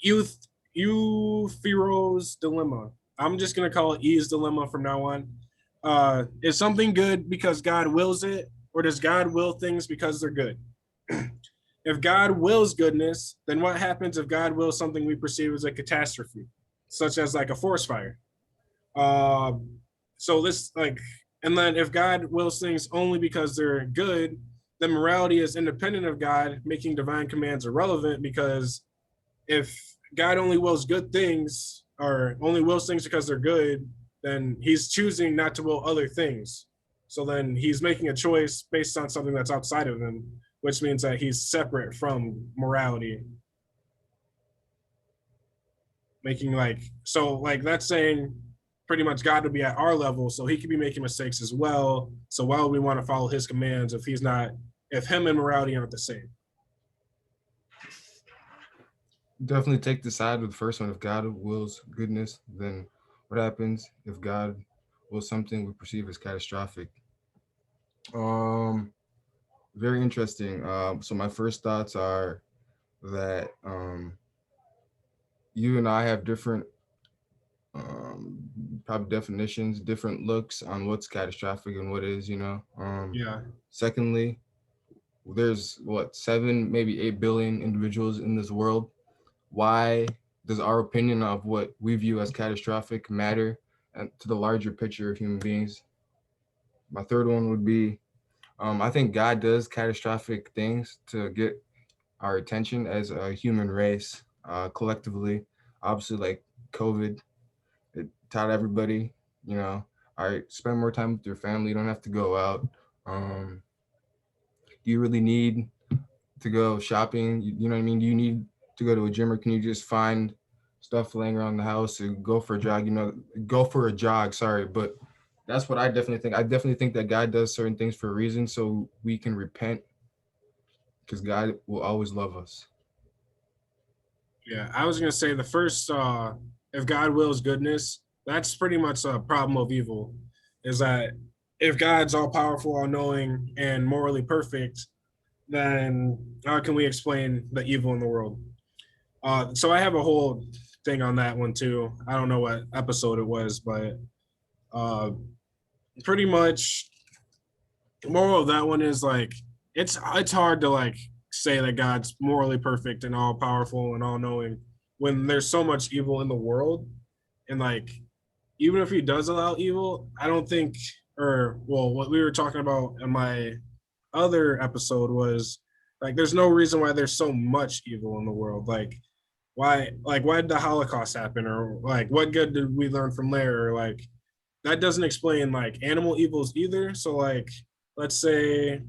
youth Euthyro's dilemma. I'm just gonna call it E's dilemma from now on. Is something good because God wills it, or does God will things because they're good? If God wills goodness, then what happens if God wills something we perceive as a catastrophe, such as like a forest fire? Uh, so this like, and then if God wills things only because they're good, then morality is independent of God, making divine commands irrelevant because if God only wills good things or only wills things because they're good, then he's choosing not to will other things. So then he's making a choice based on something that's outside of him, which means that he's separate from morality. Making like, so like that's saying pretty much God would be at our level, so he could be making mistakes as well. So why would we want to follow his commands if he's not, if him and morality aren't the same? Definitely take the side with the first one. If God wills goodness, then what happens if God wills something we perceive as catastrophic? Um, Very interesting. So my first thoughts are that you and I have different um, probably definitions, different looks on what's catastrophic and what is, you know. Yeah. Secondly, there's what 7 maybe 8 billion individuals in this world. Why does our opinion of what we view as catastrophic matter and to the larger picture of human beings? My third one would be I think God does catastrophic things to get our attention as a human race collectively. Obviously, like COVID, it taught everybody, you know, all right, spend more time with your family. You don't have to go out. Do you really need to go shopping? You know what I mean? Do you need to go to a gym, or can you just find stuff laying around the house and go for a jog? Go for a jog. Sorry, but that's what I definitely think. I definitely think that God does certain things for a reason, so we can repent, because God will always love us. Yeah, I was gonna say the first, if God wills goodness, that's pretty much a problem of evil. Is that if God's all powerful, all knowing, and morally perfect, then how can we explain the evil in the world? So I have a whole thing on that one too. I don't know what episode it was, but uh, pretty much the moral of that one is like it's hard to like say that God's morally perfect and all powerful and all knowing when there's so much evil in the world. And like even if he does allow evil, I don't think, or well, what we were talking about in my other episode was like there's no reason why there's so much evil in the world. Why did the Holocaust happen, or like what good did we learn from there, or like that doesn't explain like animal evils either. So like let's say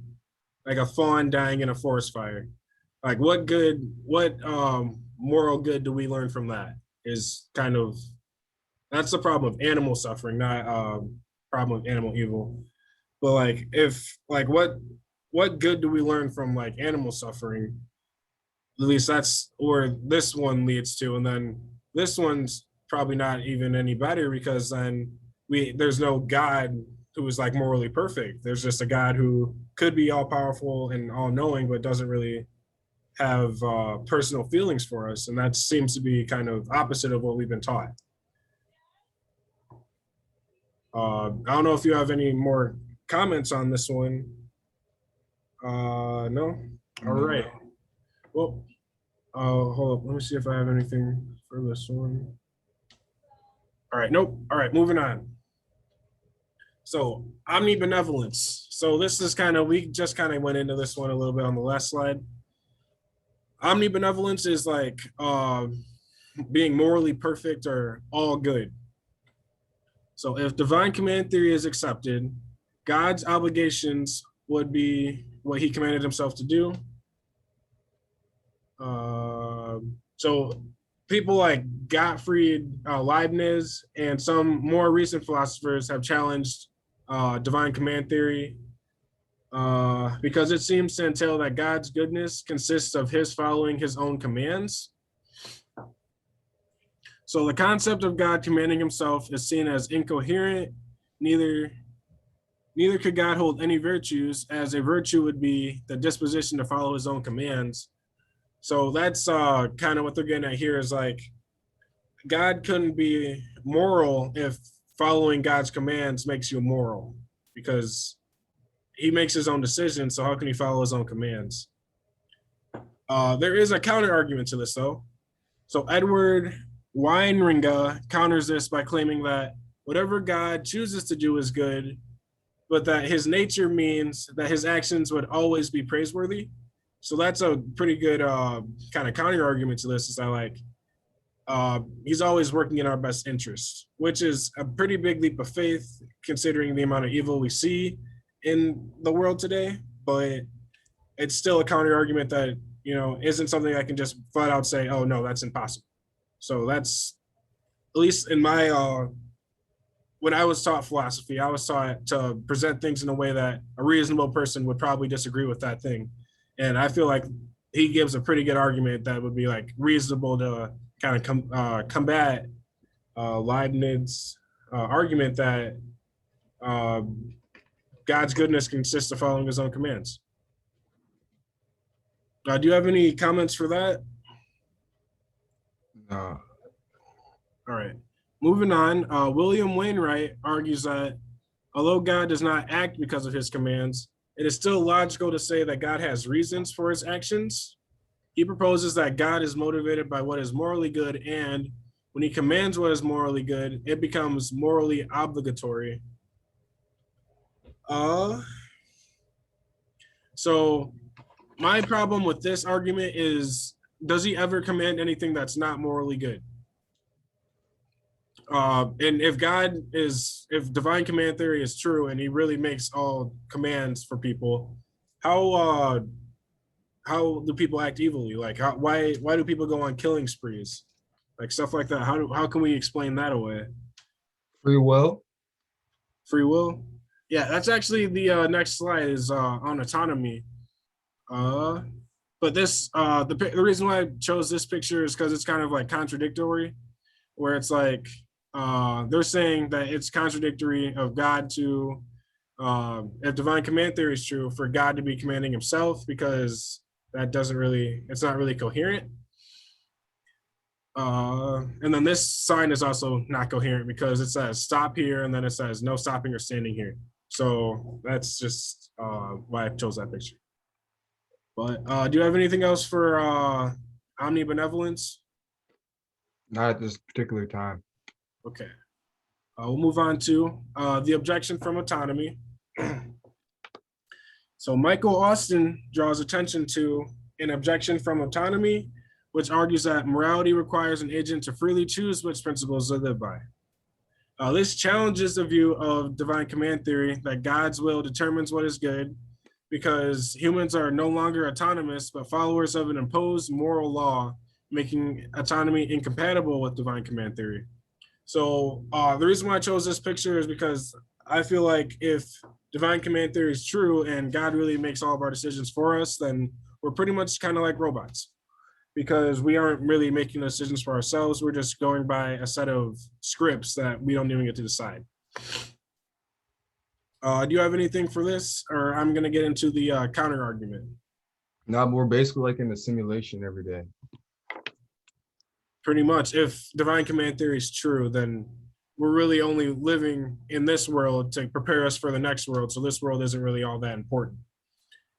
like a fawn dying in a forest fire, like what moral good do we learn from that? Is kind of that's the problem of animal suffering, not problem of animal evil. But like if like what good do we learn from like animal suffering? At least that's where this one leads to. And then this one's probably not even any better, because then there's no God who is like morally perfect. There's just a God who could be all powerful and all knowing, but doesn't really have personal feelings for us. And that seems to be kind of opposite of what we've been taught. I don't know if you have any more comments on this one. No? All right. Well, hold up. Let me see if I have anything for this one. All right. Nope. All right. Moving on. So omnibenevolence. So this is kind of, we just kind of went into this one a little bit on the last slide. Omnibenevolence is like being morally perfect or all good. So if divine command theory is accepted, God's obligations would be what he commanded himself to do. So people like Gottfried Leibniz and some more recent philosophers have challenged divine command theory because it seems to entail that God's goodness consists of his following his own commands. So the concept of God commanding himself is seen as incoherent. Neither could God hold any virtues, as a virtue would be the disposition to follow his own commands. So that's kind of what they're getting at here, is like God couldn't be moral if following God's commands makes you moral, because he makes his own decisions. So how can he follow his own commands? There is a counter argument to this though. So Edward Weinringa counters this by claiming that whatever God chooses to do is good, but that his nature means that his actions would always be praiseworthy. So that's a pretty good kind of counter argument to this, is that like he's always working in our best interest, which is a pretty big leap of faith considering the amount of evil we see in the world today. But it's still a counter argument that, you know, isn't something I can just flat out say, oh no, that's impossible. So that's, at least in my when I was taught philosophy, I was taught to present things in a way that a reasonable person would probably disagree with that thing. And I feel like he gives a pretty good argument that would be like reasonable to kind of combat Leibniz argument that God's goodness consists of following his own commands. Do you have any comments for that? No. All right. Moving on, William Wainwright argues that although God does not act because of his commands, it is still logical to say that God has reasons for his actions. He proposes that God is motivated by what is morally good, and when he commands what is morally good, it becomes morally obligatory. So my problem with this argument is, does he ever command anything that's not morally good? And if divine command theory is true and he really makes all commands for people, how how do people act evilly? Like why do people go on killing sprees? Like stuff like that. How can we explain that away? Free will. Free will? Yeah, that's actually the next slide is on autonomy. Uh, but this the reason why I chose this picture is because it's kind of like contradictory, where it's like they're saying that it's contradictory of God to if divine command theory is true, for God to be commanding himself, because that doesn't really, it's not really coherent. And then this sign is also not coherent because it says stop here and then it says no stopping or standing here. So that's just why I chose that picture. But do you have anything else for omnibenevolence? Not at this particular time. Okay. We'll move on to the objection from autonomy. So Michael Austin draws attention to an objection from autonomy, which argues that morality requires an agent to freely choose which principles to live by. This challenges the view of divine command theory that God's will determines what is good, because humans are no longer autonomous, but followers of an imposed moral law, making autonomy incompatible with divine command theory. So the reason why I chose this picture is because I feel like if divine command theory is true and God really makes all of our decisions for us, then we're pretty much kind of like robots, because we aren't really making decisions for ourselves. We're just going by a set of scripts that we don't even get to decide. Do you have anything for this, or I'm going to get into the counter argument? No, we're basically like in a simulation every day. Pretty much, if divine command theory is true, then we're really only living in this world to prepare us for the next world. So this world isn't really all that important.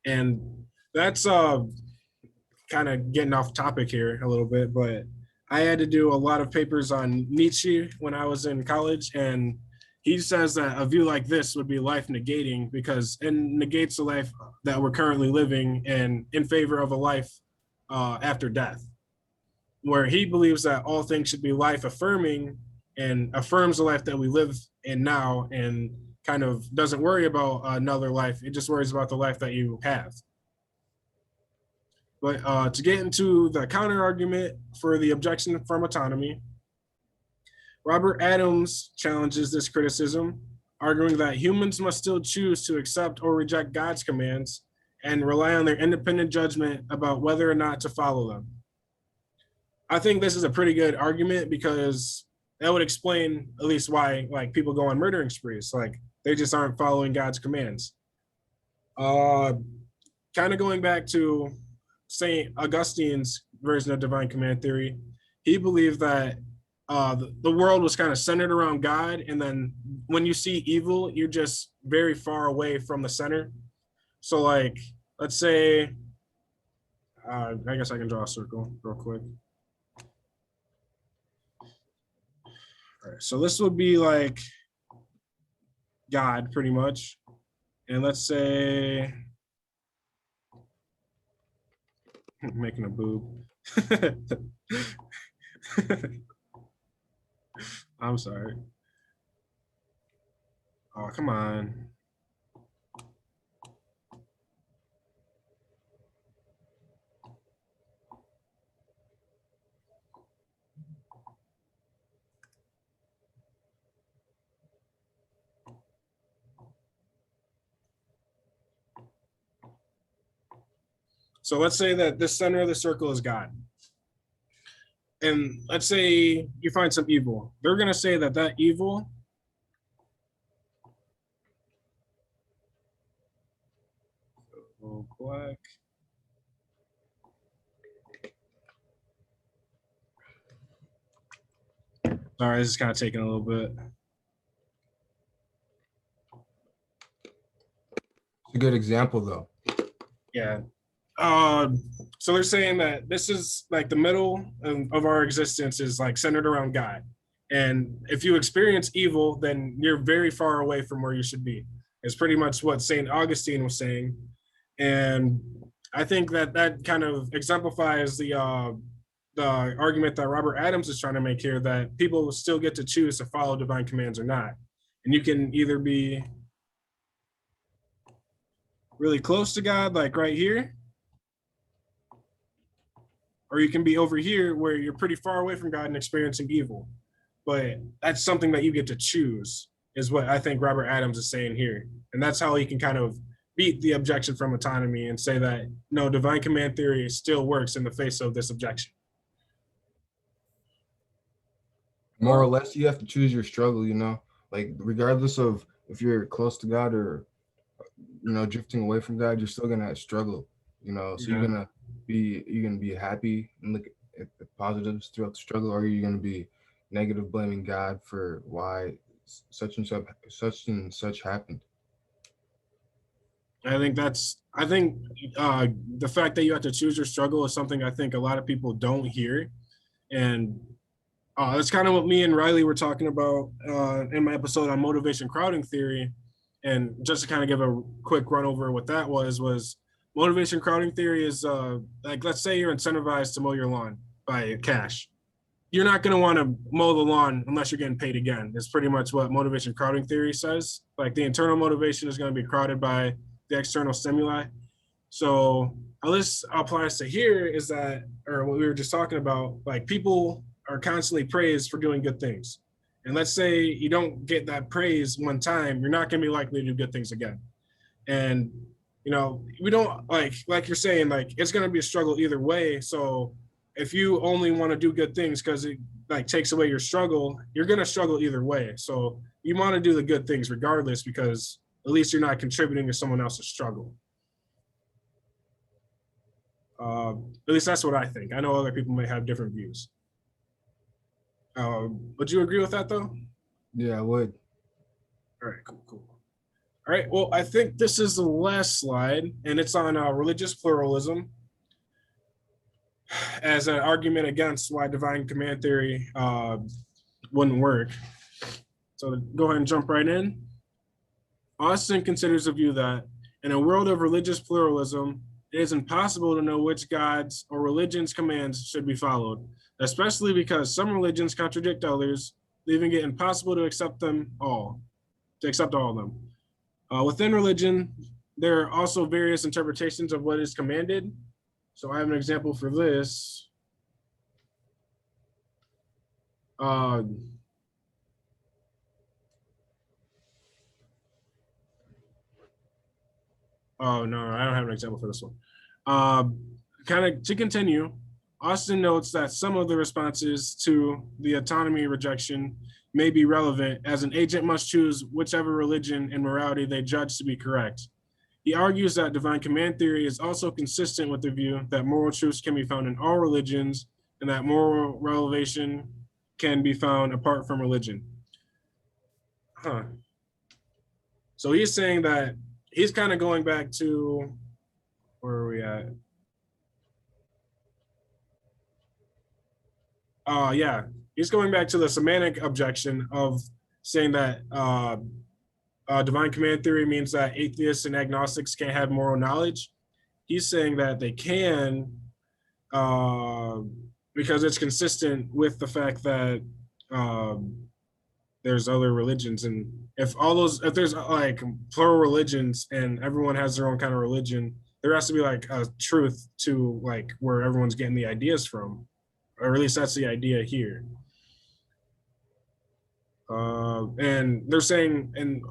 And that's kind of getting off topic here a little bit, but I had to do a lot of papers on Nietzsche when I was in college, and he says that a view like this would be life negating, because it negates the life that we're currently living and in favor of a life after death, where he believes that all things should be life affirming and affirms the life that we live in now, and kind of doesn't worry about another life. It just worries about the life that you have. But to get into the counter argument for the objection from autonomy, Robert Adams challenges this criticism, arguing that humans must still choose to accept or reject God's commands and rely on their independent judgment about whether or not to follow them. I think this is a pretty good argument, because that would explain at least why like people go on murdering sprees. Like they just aren't following God's commands. Kind of going back to St. Augustine's version of divine command theory, he believed that the world was kind of centered around God, and then when you see evil, you're just very far away from the center. So like, let's say, I guess I can draw a circle real quick. All right, so this would be like God pretty much. And let's say, making a boob. I'm sorry. Oh, come on. So let's say that the center of the circle is God. And let's say you find some evil. They're going to say that that evil black. Sorry, this is kind of taking a little bit. It's a good example though. Yeah. So they're saying that this is like the middle of our existence is like centered around God. And if you experience evil, then you're very far away from where you should be. It's pretty much what St. Augustine was saying. And I think that that kind of exemplifies the argument that Robert Adams is trying to make here, that people still get to choose to follow divine commands or not. And you can either be really close to God, like right here, or you can be over here where you're pretty far away from God and experiencing evil. But that's something that you get to choose, is what I think Robert Adams is saying here. And that's how he can kind of beat the objection from autonomy and say that, no, divine command theory still works in the face of this objection. More or less, you have to choose your struggle, you know, like regardless of if you're close to God or, you know, drifting away from God, you're still gonna struggle, you know. So Yeah. you're gonna be happy and look at the positives throughout the struggle, or you're gonna be negative, blaming God for why such and such happened. I think the fact that you have to choose your struggle is something I think a lot of people don't hear. And that's kind of what me and Riley were talking about in my episode on motivation crowding theory. And just to kind of give a quick run over what that was motivation crowding theory is like, let's say you're incentivized to mow your lawn by cash. You're not going to want to mow the lawn unless you're getting paid again. It's pretty much what motivation crowding theory says. Like the internal motivation is going to be crowded by the external stimuli. So how this applies to here is that, or what we were just talking about, like people are constantly praised for doing good things. And let's say you don't get that praise one time, you're not going to be likely to do good things again. And, you know, we don't like you're saying, like, it's going to be a struggle either way. So if you only want to do good things because it like takes away your struggle, you're going to struggle either way. So you want to do the good things regardless, because at least you're not contributing to someone else's struggle. At least that's what I think. I know other people may have different views. Would you agree with that though? Yeah, I would. All right, cool. All right, well, I think this is the last slide, and it's on religious pluralism as an argument against why divine command theory wouldn't work. So go ahead and jump right in. Austin considers a view that in a world of religious pluralism, it is impossible to know which gods or religions' commands should be followed, especially because some religions contradict others, leaving it impossible to accept all of them. Within religion, there are also various interpretations of what is commanded. So I have an example for this. Oh, no, I don't have an example for this one. Kind of to continue, Austin notes that some of the responses to the autonomy rejection may be relevant, as an agent must choose whichever religion and morality they judge to be correct. He argues that divine command theory is also consistent with the view that moral truths can be found in all religions and that moral relevation can be found apart from religion. So he's saying that he's kind of going back to, where are we at? Yeah, he's going back to the semantic objection of saying that divine command theory means that atheists and agnostics can't have moral knowledge. He's saying that they can because it's consistent with the fact that there's other religions, and if there's like plural religions and everyone has their own kind of religion, there has to be like a truth to like where everyone's getting the ideas from, or at least that's the idea here. And they're saying, and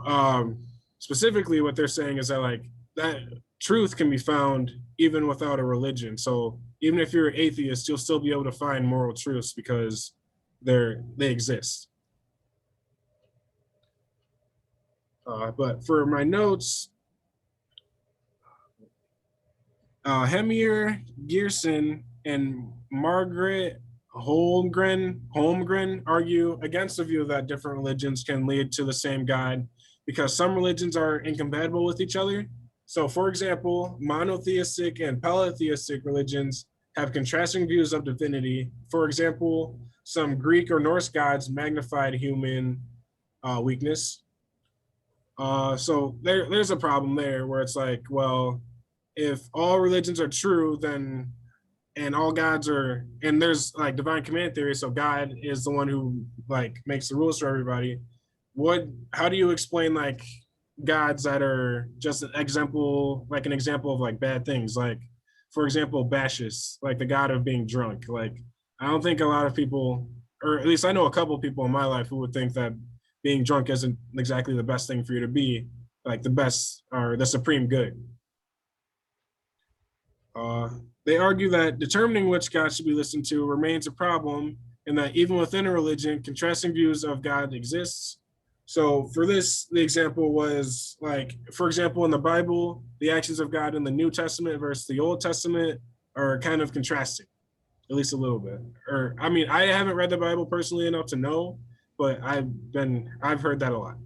specifically what they're saying is that like that truth can be found even without a religion. So even if you're an atheist, you'll still be able to find moral truths because they exist. But for my notes, Hemir Gearson and Margaret Holmgren argue against the view that different religions can lead to the same God because some religions are incompatible with each other. So for example, monotheistic and polytheistic religions have contrasting views of divinity. For example, some Greek or Norse gods magnified human weakness. So there's a problem there where it's like, well, if all religions are true, then and all gods are, and there's like divine command theory, so God is the one who like makes the rules for everybody. How do you explain like gods that are just an example of like bad things? Like for example, Bacchus, like the god of being drunk. Like, I don't think a lot of people, or at least I know a couple of people in my life who would think that being drunk isn't exactly the best thing for you to be, like the best or the supreme good. Uh, they argue that determining which God should be listened to remains a problem, and that even within a religion, contrasting views of God exists. So for this, the example was like, for example, in the Bible, the actions of God in the New Testament versus the Old Testament are kind of contrasting, at least a little bit. Or I mean, I haven't read the Bible personally enough to know, but I've heard that a lot.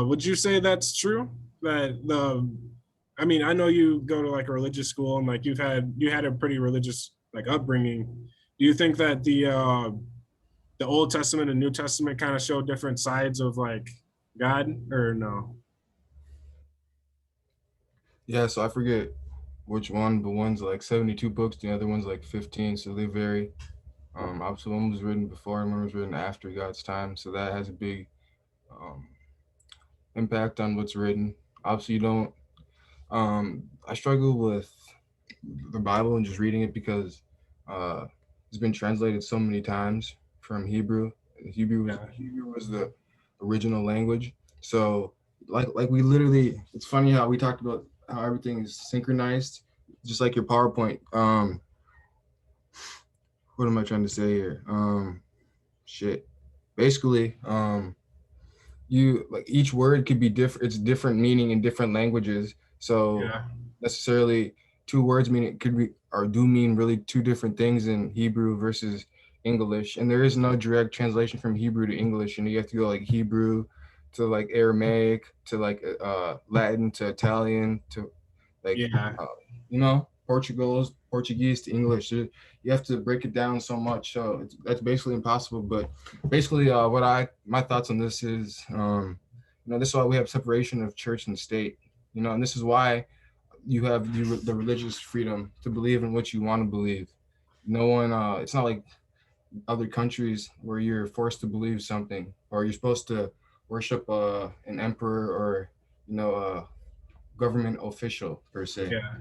Would you say that's true? That I mean, I know you go to like a religious school and like you had a pretty religious like upbringing. Do you think that the Old Testament and New Testament kind of show different sides of like God or no? Yeah, so I forget which one, but one's like 72 books, the other one's like 15, so they vary. Obviously, one was written before and one was written after God's time, so that has a big um, impact on what's written. Obviously, you don't. I struggle with the Bible and just reading it because uh, it's been translated so many times from Hebrew. Yeah, Hebrew was the original language, so like we literally. It's funny how we talked about how everything is synchronized, just like your PowerPoint. What am I trying to say here? Shit. Basically, you like each word could be different. It's different meaning in different languages. So yeah, necessarily two words mean it could be or do mean really two different things in Hebrew versus English. And there is no direct translation from Hebrew to English. And you have to go like Hebrew to like Aramaic to like Latin to Italian to like yeah, uh, Portuguese to English. You have to break it down so much, so that's basically impossible. But basically, my thoughts on this is, this is why we have separation of church and state. And this is why you have the religious freedom to believe in what you want to believe. No one, it's not like other countries where you're forced to believe something or you're supposed to worship an emperor or a government official per se. yeah.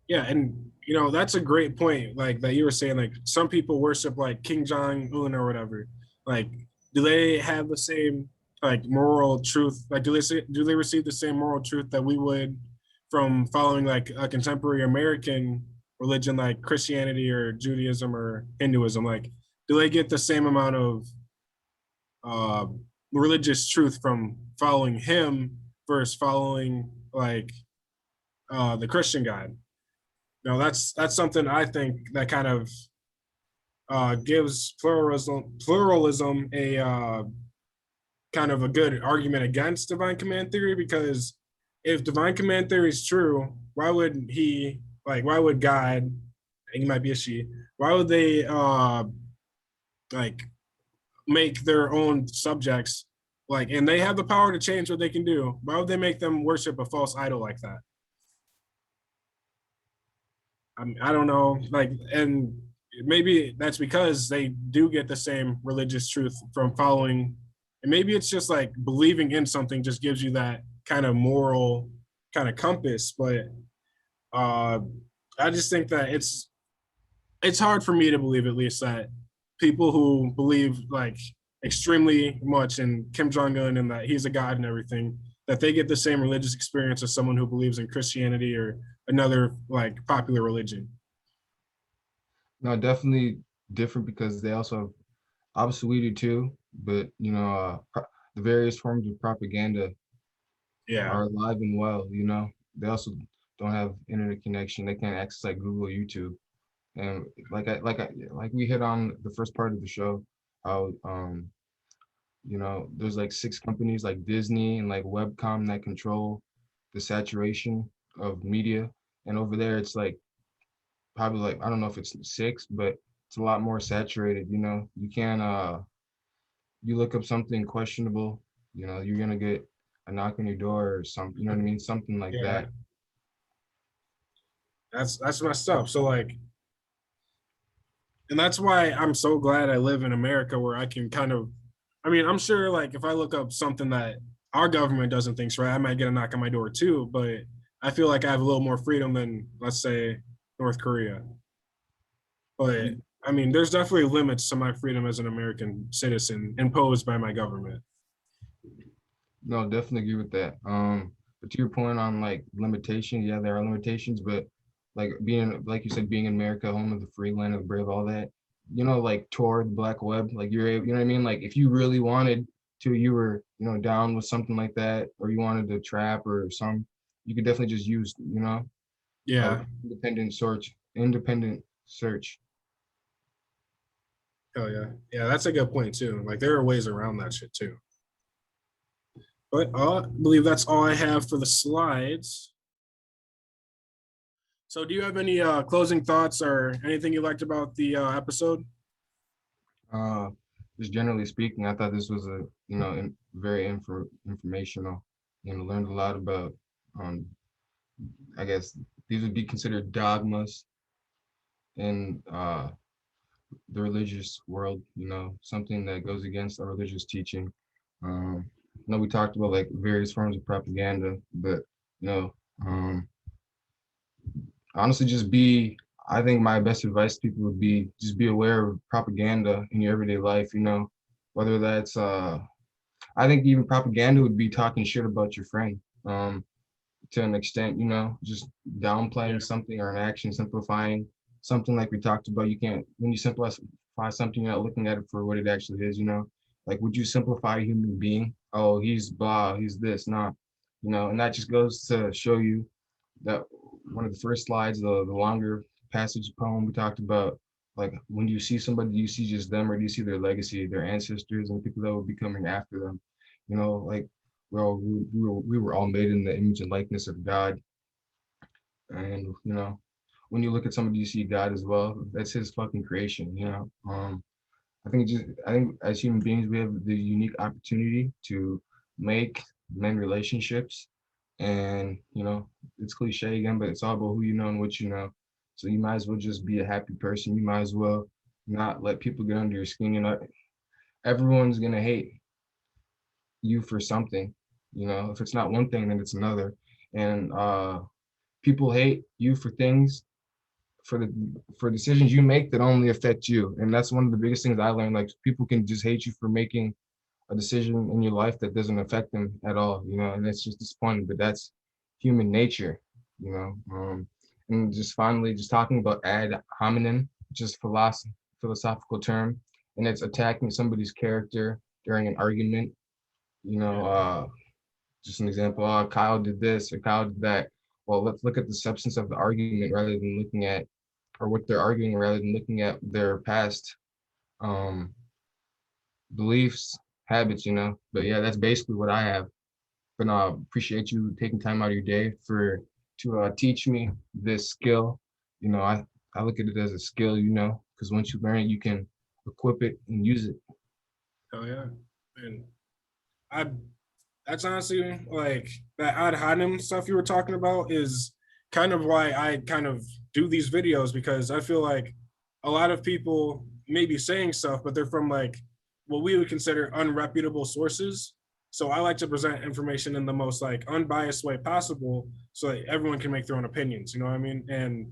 Yeah, and that's a great point. Like that you were saying, like some people worship like King Jong Un or whatever. Like, do they have the same like moral truth? Like, do they receive the same moral truth that we would from following like a contemporary American religion like Christianity or Judaism or Hinduism? Like, do they get the same amount of uh, religious truth from following him versus following like the Christian God? No, that's something I think that kind of gives pluralism a kind of a good argument against divine command theory, because if divine command theory is true, why would God, he might be a she, why would they like make their own subjects, like, and they have the power to change what they can do, why would they make them worship a false idol like that? I don't know, like, and maybe that's because they do get the same religious truth from following, and maybe it's just like believing in something just gives you that kind of moral kind of compass. But uh, I just think that it's hard for me to believe, at least, that people who believe like extremely much in Kim Jong Un and that he's a god and everything, that they get the same religious experience as someone who believes in Christianity or another like popular religion. No, definitely different because they also have, obviously we do too, but the various forms of propaganda Yeah, are alive and well. They also don't have internet connection. They can't access like Google, YouTube, and like we hit on the first part of the show, how there's like six companies like Disney and like Webcom that control the saturation of media, and over there it's like probably like I don't know if it's six, but it's a lot more saturated. You can't you look up something questionable, you're gonna get a knock on your door or something, you know what I mean? Something like yeah, that. that's messed up. So like, and that's why I'm so glad I live in America, where I can kind of, I mean, I'm sure like if I look up something that our government doesn't think's right, I might get a knock on my door too. But I feel like I have a little more freedom than, let's say, North Korea. But I mean, there's definitely limits to my freedom as an American citizen imposed by my government. No, definitely agree with that. But to your point on like limitations, yeah, there are limitations, but like being, like you said, being in America, home of the free, land of the brave, all that, like Tor, the black web, like you know what I mean? Like if you really wanted to, you were, down with something like that, or you wanted to trap or some, you could definitely just use, Yeah. independent search. Oh yeah. Yeah, that's a good point too. Like there are ways around that shit too. But I believe that's all I have for the slides. So do you have any closing thoughts or anything you liked about the episode? Uh, just generally speaking, I thought this was a, very informational, learned a lot about, um, I guess these would be considered dogmas in the religious world, something that goes against our religious teaching. We talked about like various forms of propaganda, but, you know, um, honestly, I think my best advice to people would be just be aware of propaganda in your everyday life, whether that's, I think even propaganda would be talking shit about your friend, to an extent, just downplaying Yeah. something or an action, simplifying something like we talked about. You can't, when you simplify something, you're not looking at it for what it actually is, like, would you simplify a human being? Oh, he's blah, he's this, not, and that just goes to show you that one of the first slides, the longer passage poem we talked about, like when you see somebody, do you see just them or do you see their legacy, their ancestors and people that will be coming after them? Like, well, we were all made in the image and likeness of God. And, when you look at somebody, you see God as well. That's his fucking creation. I think as human beings, we have the unique opportunity to make men relationships. And, it's cliche again, but it's all about who you know and what you know. So you might as well just be a happy person. You might as well not let people get under your skin. Everyone's going to hate you for something. If it's not one thing, then it's another. And people hate you for things, for decisions you make that only affect you. And that's one of the biggest things I learned. Like, people can just hate you for making a decision in your life that doesn't affect them at all, and it's just disappointing, but that's human nature, and just finally, just talking about ad hominem, just philosophical term, and it's attacking somebody's character during an argument, just an example, oh, Kyle did this or Kyle did that. Well, let's look at the substance of the argument rather than looking at, or what they're arguing, rather than looking at their past um, beliefs, habits, But yeah, that's basically what I have. But appreciate you taking time out of your day to teach me this skill. I look at it as a skill, because once you learn it, you can equip it and use it. Oh yeah. And I that's honestly like that ad hominem stuff you were talking about is kind of why I kind of do these videos, because I feel like a lot of people may be saying stuff, but they're from like what we would consider unreputable sources. So I like to present information in the most like unbiased way possible so that everyone can make their own opinions. You know what I mean? And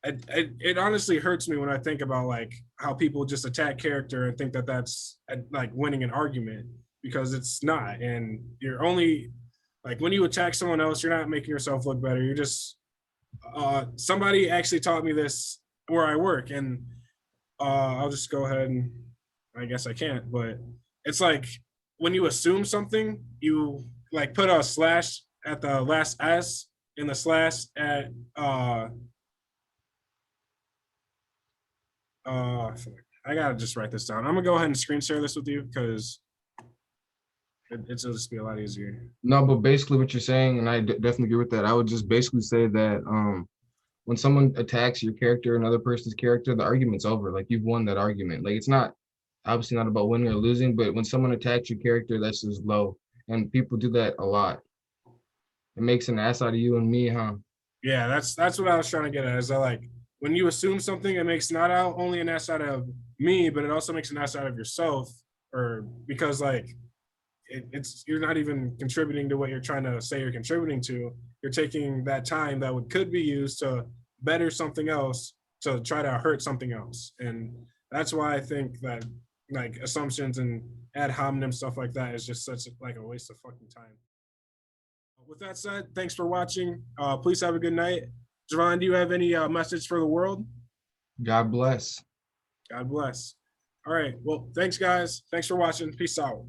it honestly hurts me when I think about like how people just attack character and think that that's like winning an argument, because it's not. And you're only like, when you attack someone else, you're not making yourself look better. You're just somebody actually taught me this where I work, and I'll just go ahead and, I guess I can't, but it's like when you assume something, you like put a slash at the last S in the slash at I gotta just write this down. I'm gonna go ahead and screen share this with you because it's just be a lot easier. No, but basically what you're saying, and I definitely agree with that. I would just basically say that when someone attacks your character, another person's character, the argument's over. Like, you've won that argument. Like, it's not obviously not about winning or losing, but when someone attacks your character, that's just low. And people do that a lot. It makes an ass out of you and me, huh? Yeah, that's what I was trying to get at. Is that like when you assume something, it makes not out only an ass out of me, but it also makes an ass out of yourself. Or because like you're not even contributing to what you're trying to say you're contributing to. You're taking that time that could be used to better something else to try to hurt something else. And that's why I think that like assumptions and ad hominem stuff like that is just such like a waste of fucking time. With that said, thanks for watching. Please have a good night. Javon, do you have any message for the world? God bless. God bless. All right. Well, thanks, guys. Thanks for watching. Peace out.